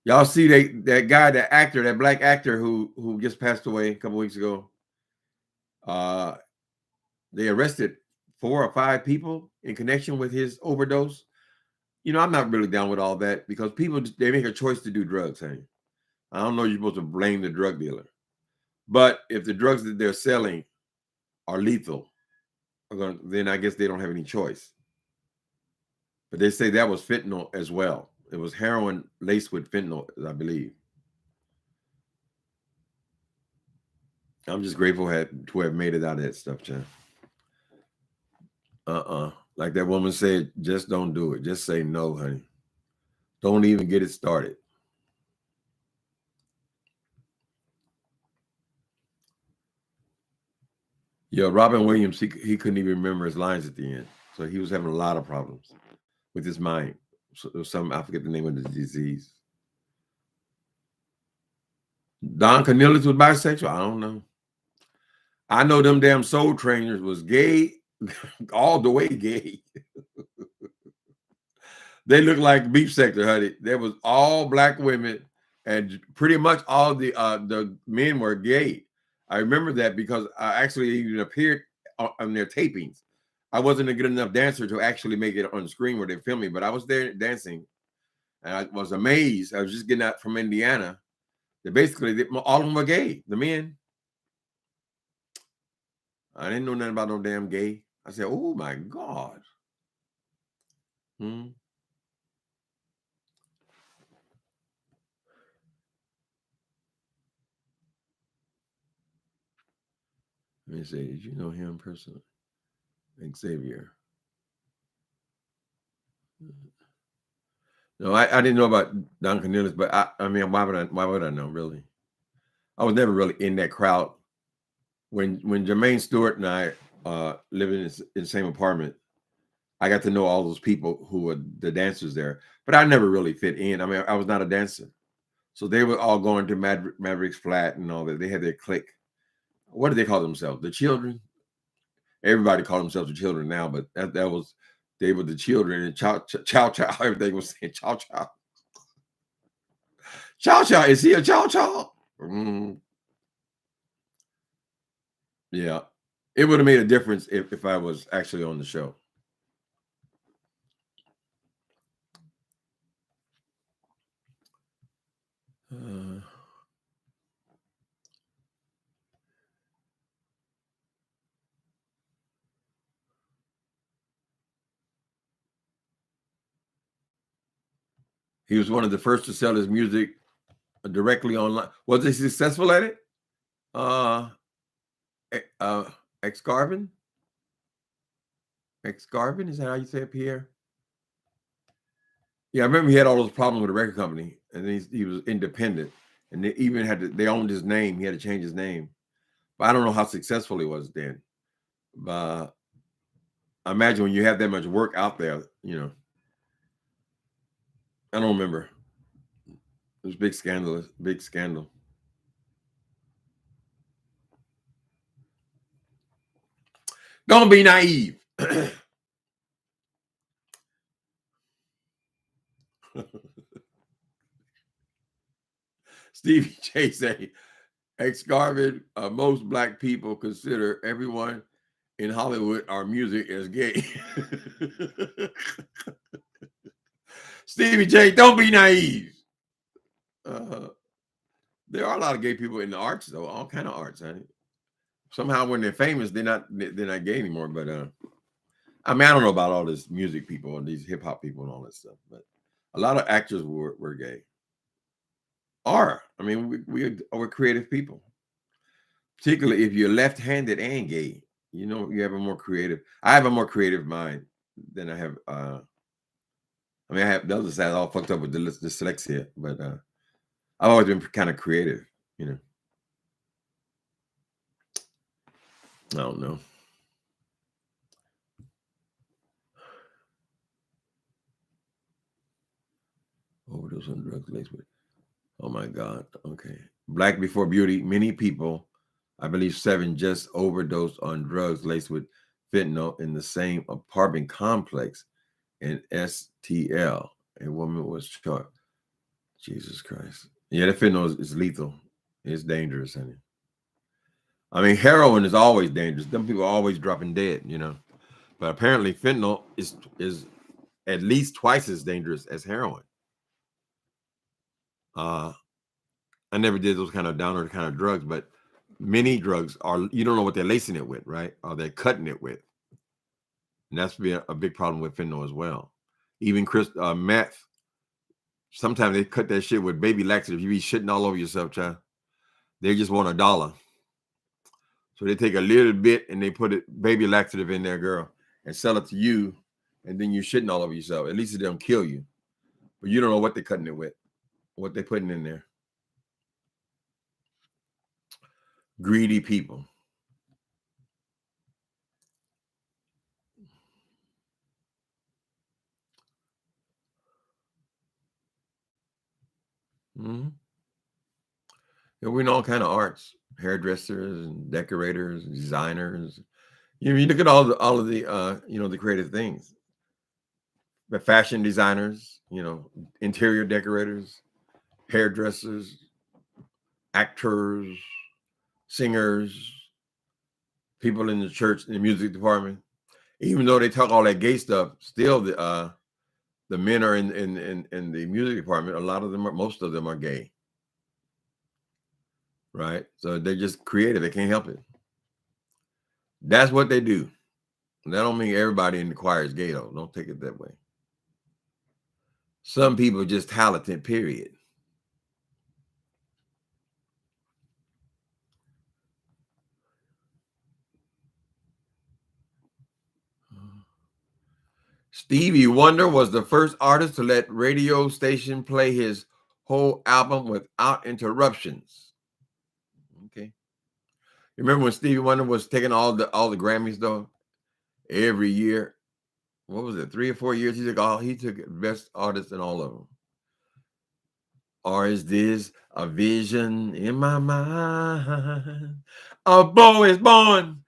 Y'all see that guy, that actor, that black actor who just passed away a couple weeks ago. They arrested 4 or 5 people in connection with his overdose. I'm not really down with all that because people, they make a choice to do drugs, honey. I don't know you're supposed to blame the drug dealer. But if the drugs that they're selling are lethal, then I guess they don't have any choice. But they say that was fentanyl as well. It was heroin laced with fentanyl, I believe. I'm just grateful to have made it out of that stuff, John. Like that woman said, just don't do it. Just say no, honey. Don't even get it started. Yeah, Robin Williams, he couldn't even remember his lines at the end. So he was having a lot of problems with his mind. So there was I forget the name of the disease. Don Cornelius was bisexual? I don't know. I know them damn Soul Trainers was gay, all the way gay. They looked like beef sector, honey. There was all black women, and pretty much all the men were gay. I remember that because I actually even appeared on their tapings. I wasn't a good enough dancer to actually make it on the screen where they filmed me, but I was there dancing, and I was amazed. I was just getting out from Indiana. That basically all of them were gay. The men. I didn't know nothing about no damn gay. I said, "Oh my God." Hmm. Let me say, did you know him personally? Xavier. No, I didn't know about Don Cornelius, but I mean, why would I know, really? I was never really in that crowd. When Jermaine Stewart and I living in the same apartment, I got to know all those people who were the dancers there, but I never really fit in. I mean, I was not a dancer. So they were all going to Maverick's flat and all that. They had their clique. What did they call themselves? The Children? Everybody called themselves the Children now, but that was, they were the Children, and chow chow. Everything was saying chow chow. Chow chow. Is he a chow chow? Yeah. It would have made a difference if I was actually on the show. He was one of the first to sell his music directly online. Was he successful at it? Ex-Garvin? Ex-Garvin? Is that how you say it, Pierre? Yeah, I remember he had all those problems with the record company, and then he was independent, and they even they owned his name. He had to change his name, but I don't know how successful he was then. But imagine when you have that much work out there, you know. I don't remember. It was big scandal. Big scandal. Don't be naive. Stevie J say, ex-Garvin, most black people consider everyone in Hollywood our music as gay. Stevie J, don't be naive. Uh, there are a lot of gay people in the arts, though, all kind of arts. Honey. Somehow, when they're famous, they're not gay anymore. But I mean, I don't know about all this music people and these hip hop people and all that stuff. But a lot of actors were gay. I mean, we're creative people, particularly if you're left-handed and gay. You know, you have a more creative. I have a more creative mind than I have. I mean, I have the other side all fucked up with the dyslexia, but I've always been kind of creative. You know, I don't know. Overdose on drugs laced with. Oh my God. Okay. Black before beauty. Many people, I believe 7, just overdosed on drugs laced with fentanyl in the same apartment complex in STL. A woman was shot. Jesus Christ. Yeah, that fentanyl is lethal. It's dangerous, honey. I mean, heroin is always dangerous. Them people are always dropping dead, you know. But apparently fentanyl is at least twice as dangerous as heroin. Uh I never did those kind of downer kind of drugs, but many drugs are you don't know what they're lacing it with, right? Or they're cutting it with. And that's been a big problem with fentanyl as well. Even meth, sometimes they cut that shit with baby laxative. You be shitting all over yourself, child. They just want $1. So they take a little bit and they put it baby laxative in there, girl, and sell it to you, and then you're shitting all over yourself. At least it don't kill you. But you don't know what they're cutting it with, what they're putting in there. Greedy people. Mm-hmm. Yeah, we're in all kind of arts, hairdressers and decorators, and designers. You look at all of the the creative things. The fashion designers, interior decorators, hairdressers, actors, singers, people in the church, in the music department. Even though they talk all that gay stuff, still the men are in the music department. A lot of them most of them are gay, right? So they're just creative. They can't help it. That's what they do. That don't mean everybody in the choir is gay, though. Don't take it that way. Some people are just talented, period. Stevie Wonder was the first artist to let radio station play his whole album without interruptions. Okay. Remember when Stevie Wonder was taking all the Grammys though? Every year. What was it? 3 or 4 years he took best artist in all of them. Or is this a vision in my mind? A boy is born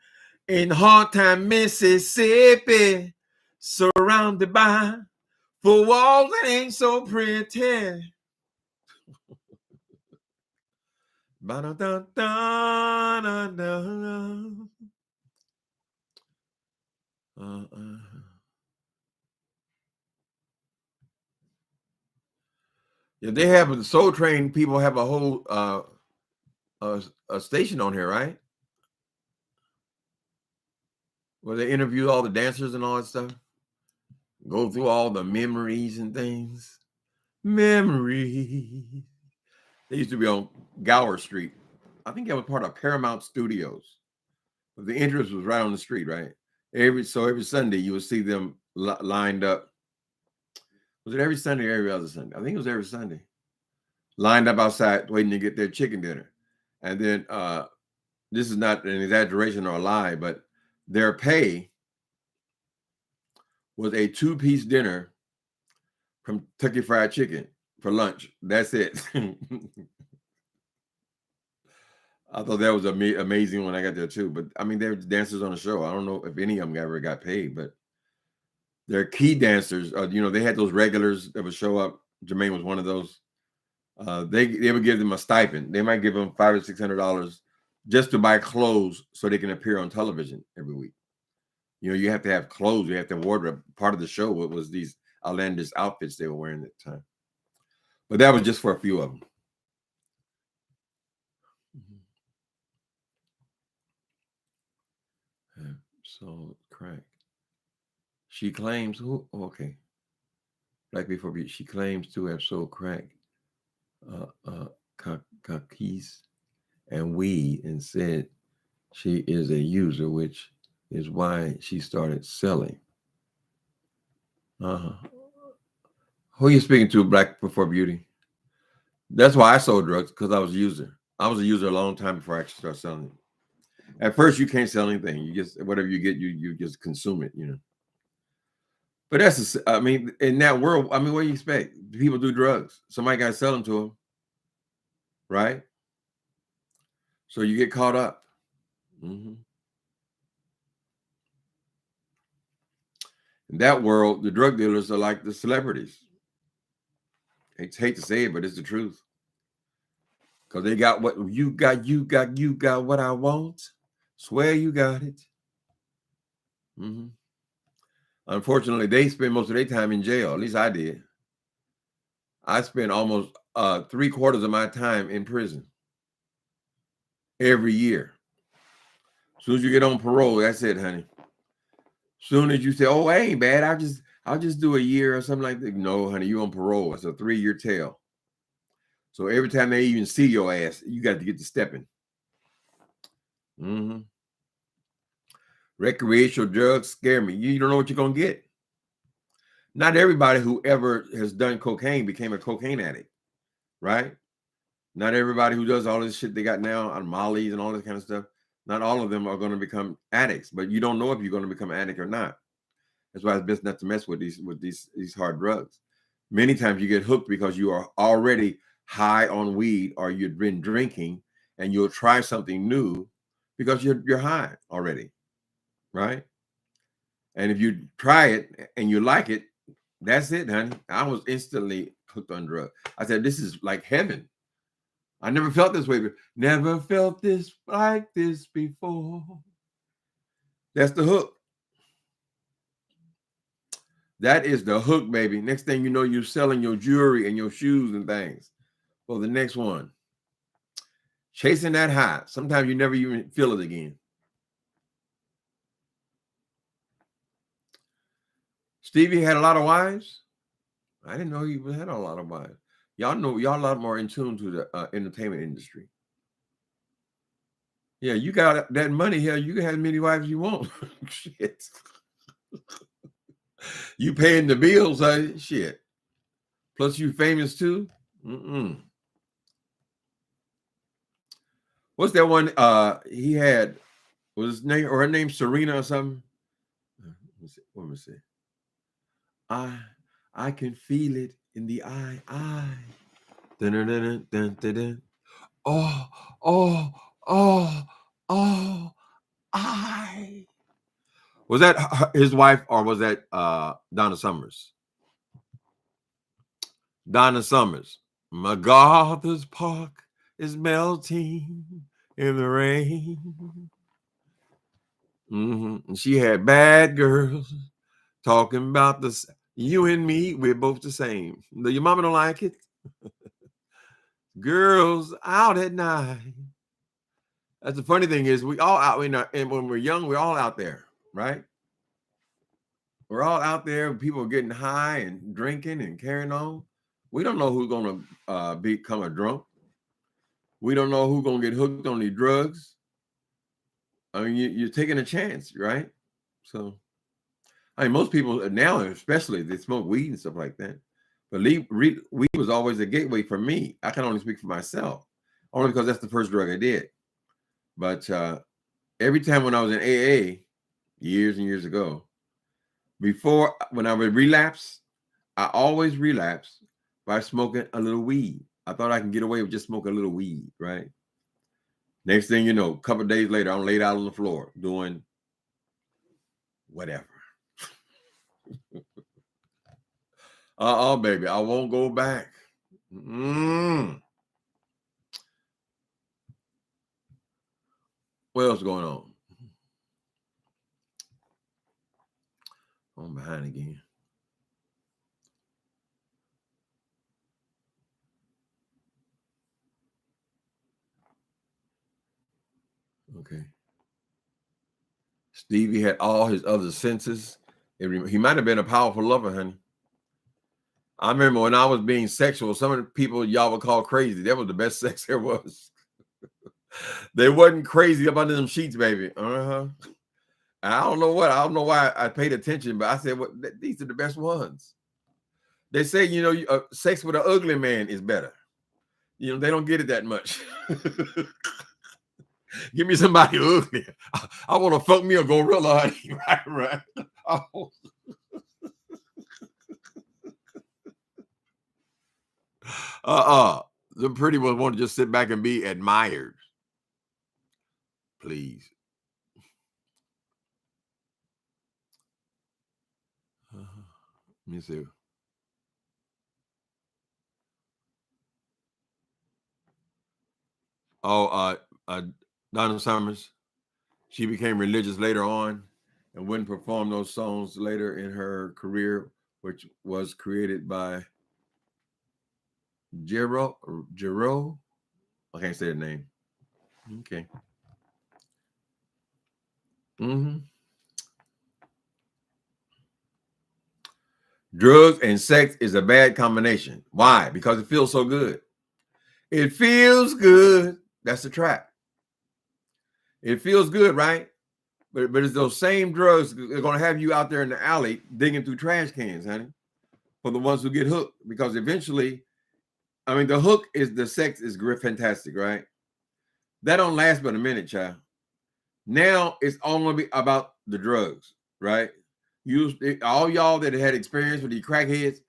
in hard time, Mississippi, surrounded by 4 walls that ain't so pretty. Yeah, they have the Soul Train people have a whole a station on here, right? Where they interview all the dancers and all that stuff. Go through all the memories and things. Memories. They used to be on Gower Street. I think that was part of Paramount Studios. But the entrance was right on the street, right? Every Sunday you would see them lined up. Was it every Sunday or every other Sunday? I think it was every Sunday. Lined up outside waiting to get their chicken dinner. And then this is not an exaggeration or a lie, but their pay was a 2-piece dinner from Kentucky Fried Chicken for lunch. That's it. I thought that was amazing when I got there too. But I mean, they're dancers on the show. I don't know if any of them ever got paid, but they're key dancers. They had those regulars that would show up. Jermaine was one of those. They would give them a stipend. They might give them $500 or $600 just to buy clothes so they can appear on television every week. You have to have clothes. You have to wardrobe. Part of the show was these outlandish outfits they were wearing at the time. But that was just for a few of them. So crack. She claims okay. Black before she claims to have sold crack, cookies, and weed, and said she is a user, which is why she started selling. Who are you speaking to, Black Before Beauty? That's why I sold drugs, because I was a user. I was a user a long time before I actually started selling it. At first, you can't sell anything. You just, whatever you get, you just consume it, But that's, in that world, what do you expect? People do drugs. Somebody got to sell them to them, right? So you get caught up. In that world, the drug dealers are like the celebrities. I hate to say it, but it's the truth. Because they got what you got what I want. Swear you got it. Unfortunately, they spend most of their time in jail. At least I did. I spent almost 3/4 of my time in prison every year. As soon as you get on parole, that's it, honey. As soon as you say, "Oh, I ain't bad. I'll just do a year or something like that." No, honey, you on parole. It's a 3-year tail. So every time they even see your ass, you got to get to stepping. Recreational drugs scare me. You don't know what you're going to get. Not everybody who ever has done cocaine became a cocaine addict, right? Not everybody who does all this shit they got now on Molly's and all this kind of stuff, not all of them are going to become addicts, but you don't know if you're going to become an addict or not. That's why it's best not to mess with these hard drugs. Many times you get hooked because you are already high on weed, or you've been drinking, and you'll try something new because you're high already, right? And if you try it and you like it, that's it, honey. I was instantly hooked on drugs. I said, this is like heaven. I never felt this way, but never felt this like this before. That's the hook. That is the hook, baby. Next thing you know, you're selling your jewelry and your shoes and things. Well, the next one. Chasing that high. Sometimes you never even feel it again. Stevie had a lot of wives. I didn't know he had a lot of wives. Y'all a lot more in tune to the entertainment industry. Yeah, you got that money here. You can have as many wives you want. Shit. You paying the bills, huh? Shit. Plus you famous too. What's that one? He had, was his name or her name Serena or something? Let me see. I can feel it in the eye. Dun, dun, dun, dun, dun, dun. Oh, I. Was that his wife, or was that Donna Summers? Donna Summers. MacArthur's Park is melting in the rain. And she had bad girls talking about this. You and me, we're both the same. Your mama don't like it. Girls out at night. That's the funny thing is, we all out and when we're young, we're all out there, right? We're all out there. People are getting high and drinking and carrying on. We don't know who's going to become a drunk. We don't know who's going to get hooked on these drugs. I mean, you're taking a chance, right? So, I mean, most people now, especially, they smoke weed and stuff like that. But weed was always a gateway for me. I can only speak for myself, only because that's the first drug I did. But every time when I was in AA, years and years ago. Before, when I would relapse, I always relapse by smoking a little weed. I thought I can get away with just smoking a little weed, right? Next thing you know, a couple of days later, I'm laid out on the floor doing whatever. Baby, I won't go back. What else going on? I'm behind again. Okay. Stevie had all his other senses. He might have been a powerful lover, honey. I remember when I was being sexual, some of the people y'all would call crazy. That was the best sex there was. They wasn't crazy up under them sheets, baby. I don't know what. I don't know why I paid attention, but I said, "Well, these are the best ones." They say, sex with an ugly man is better. They don't get it that much. Give me somebody ugly. I want to fuck me a gorilla, honey. Right. Oh. The pretty ones want to just sit back and be admired. Please. Let me see. Donna Summers. She became religious later on and wouldn't perform those songs later in her career, which was created by Jero. I can't say the name. Okay. Drugs and sex is a bad combination. Why? Because it feels so good. It feels good. That's the trap. It feels good, right? But it's those same drugs that are going to have you out there in the alley digging through trash cans, honey, for the ones who get hooked. Because eventually, the hook is the sex is fantastic, right? That don't last but a minute, child. Now it's all going to be about the drugs, right? All y'all that had experience with these crackheads,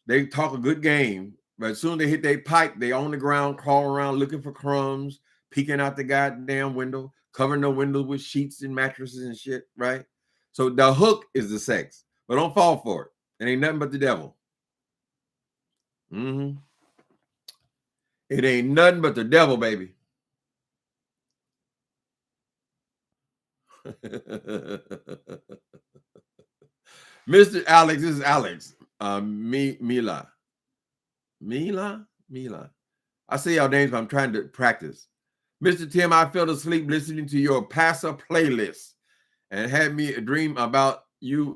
they talk a good game, but as soon as they hit their pipe, they on the ground, crawling around looking for crumbs, peeking out the goddamn window, covering the windows with sheets and mattresses and shit, right? So the hook is the sex, but don't fall for it. It ain't nothing but the devil. It ain't nothing but the devil, baby. Mr. Alex, this is Alex. Mila. I say y'all names, but I'm trying to practice. Mr. Tim, I fell asleep listening to your passer playlist and had me a dream about you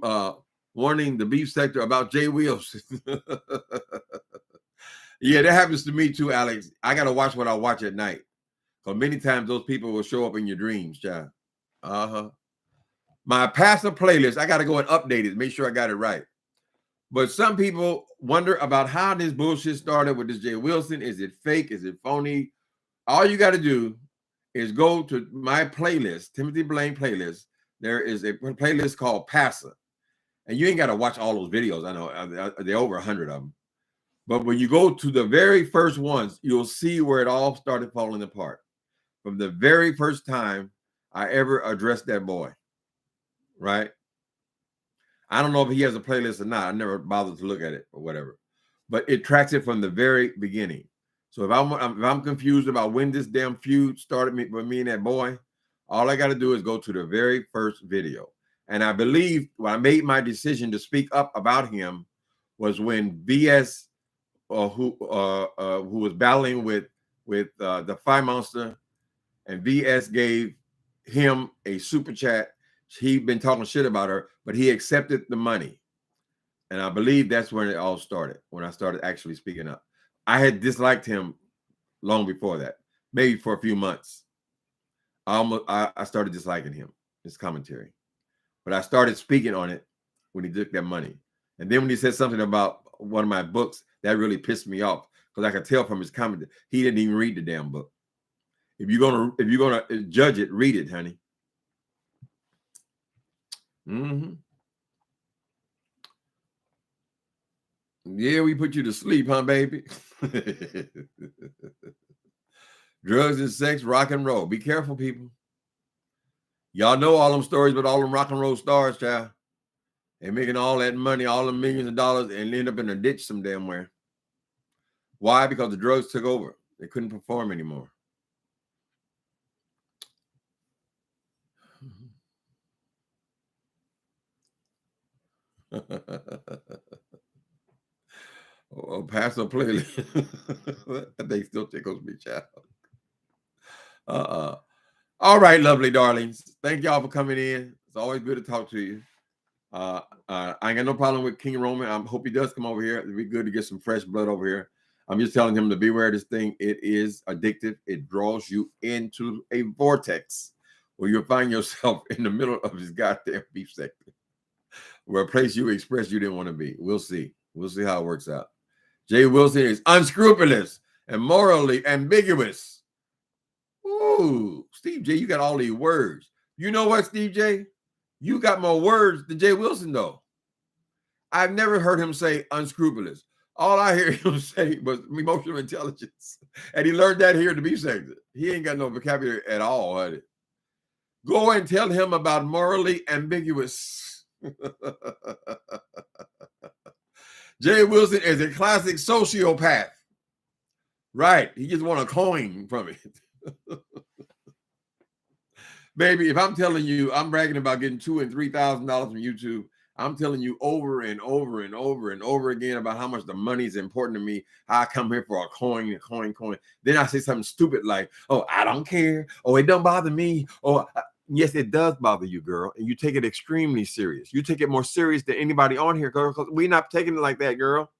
warning the beef sector about Jay Wilson. Yeah, that happens to me too, Alex. I got to watch what I watch at night. Because many times those people will show up in your dreams, child. My passer playlist, I got to go and update it, make sure I got it right. But some people wonder about how this bullshit started with this Jay Wilson. Is it fake? Is it phony? All you got to do is go to my playlist, Timothy Blaine playlist. There is a playlist called Passer. And you ain't got to watch all those videos. I know there are over 100 of them. But when you go to the very first ones, you'll see where it all started falling apart. From the very first time I ever addressed that boy, right? I don't know if he has a playlist or not. I never bothered to look at it or whatever. But it tracks it from the very beginning. So if I'm confused about when this damn feud started with me and that boy, all I got to do is go to the very first video. And I believe when I made my decision to speak up about him was when VS, who was battling with the Fire Monster, and VS gave him a super chat. He'd been talking shit about her, but he accepted the money. And I believe that's when it all started, when I started actually speaking up. I had disliked him long before that, maybe for a few months. I started disliking him, his commentary. But I started speaking on it when he took that money. And then when he said something about one of my books, that really pissed me off because I could tell from his comment he didn't even read the damn book. If you're gonna judge it, read it, honey. Mm-hmm. Yeah, we put you to sleep, huh, baby? Drugs and sex, rock and roll. Be careful, people. Y'all know all them stories about all them rock and roll stars, child. They're making all that money, all the millions of dollars, and end up in a ditch some damn where. Why? Because the drugs took over. They couldn't perform anymore. Oh, Pastor playlist. They still tickles me, child. All right, lovely darlings. Thank y'all for coming in. It's always good to talk to you. I ain't got no problem with King Roman. I hope he does come over here. It'd be good to get some fresh blood over here. I'm just telling him to beware of this thing. It is addictive. It draws you into a vortex where you'll find yourself in the middle of his goddamn beef sector, where a place you expressed you didn't want to be. We'll see. We'll see how it works out. Jay Wilson is unscrupulous and morally ambiguous. Ooh, Steve J, you got all these words. You know what, Steve J? You got more words than Jay Wilson, though. I've never heard him say unscrupulous. All I hear him say was emotional intelligence. And he learned that here at the beef sector. He ain't got no vocabulary at all, honey. Go and tell him about morally ambiguous. Jay Wilson is a classic sociopath. Right. He just want a coin from it. Baby, if I'm telling you, I'm bragging about getting $2,000 and $3,000 from YouTube. I'm telling you over and over and over and over again about how much the money is important to me. How I come here for a coin. Then I say something stupid like, "Oh, I don't care. Oh, it don't bother me." Oh, yes, it does bother you, girl. And you take it extremely serious. You take it more serious than anybody on here, girl, because we're not taking it like that, girl.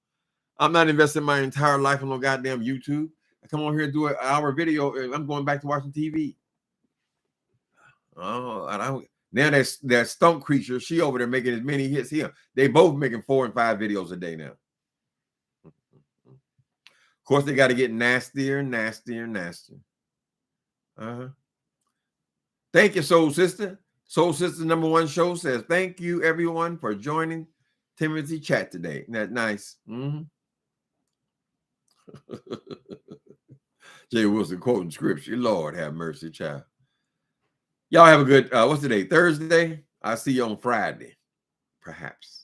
I'm not investing my entire life on no goddamn YouTube. I come on here and do an hour video, and I'm going back to watching TV. Oh, and now that stump creature, she over there making as many hits here. They both making 4 and 5 videos a day now. Of course, they got to get nastier. Thank you, Soul Sister. Soul Sister #1 show says, thank you, everyone, for joining Timothy chat today. Isn't that nice? Mm-hmm. Jay Wilson quoting scripture. Lord have mercy, child. Y'all have a good, what's today? Thursday? I'll see you on Friday, perhaps.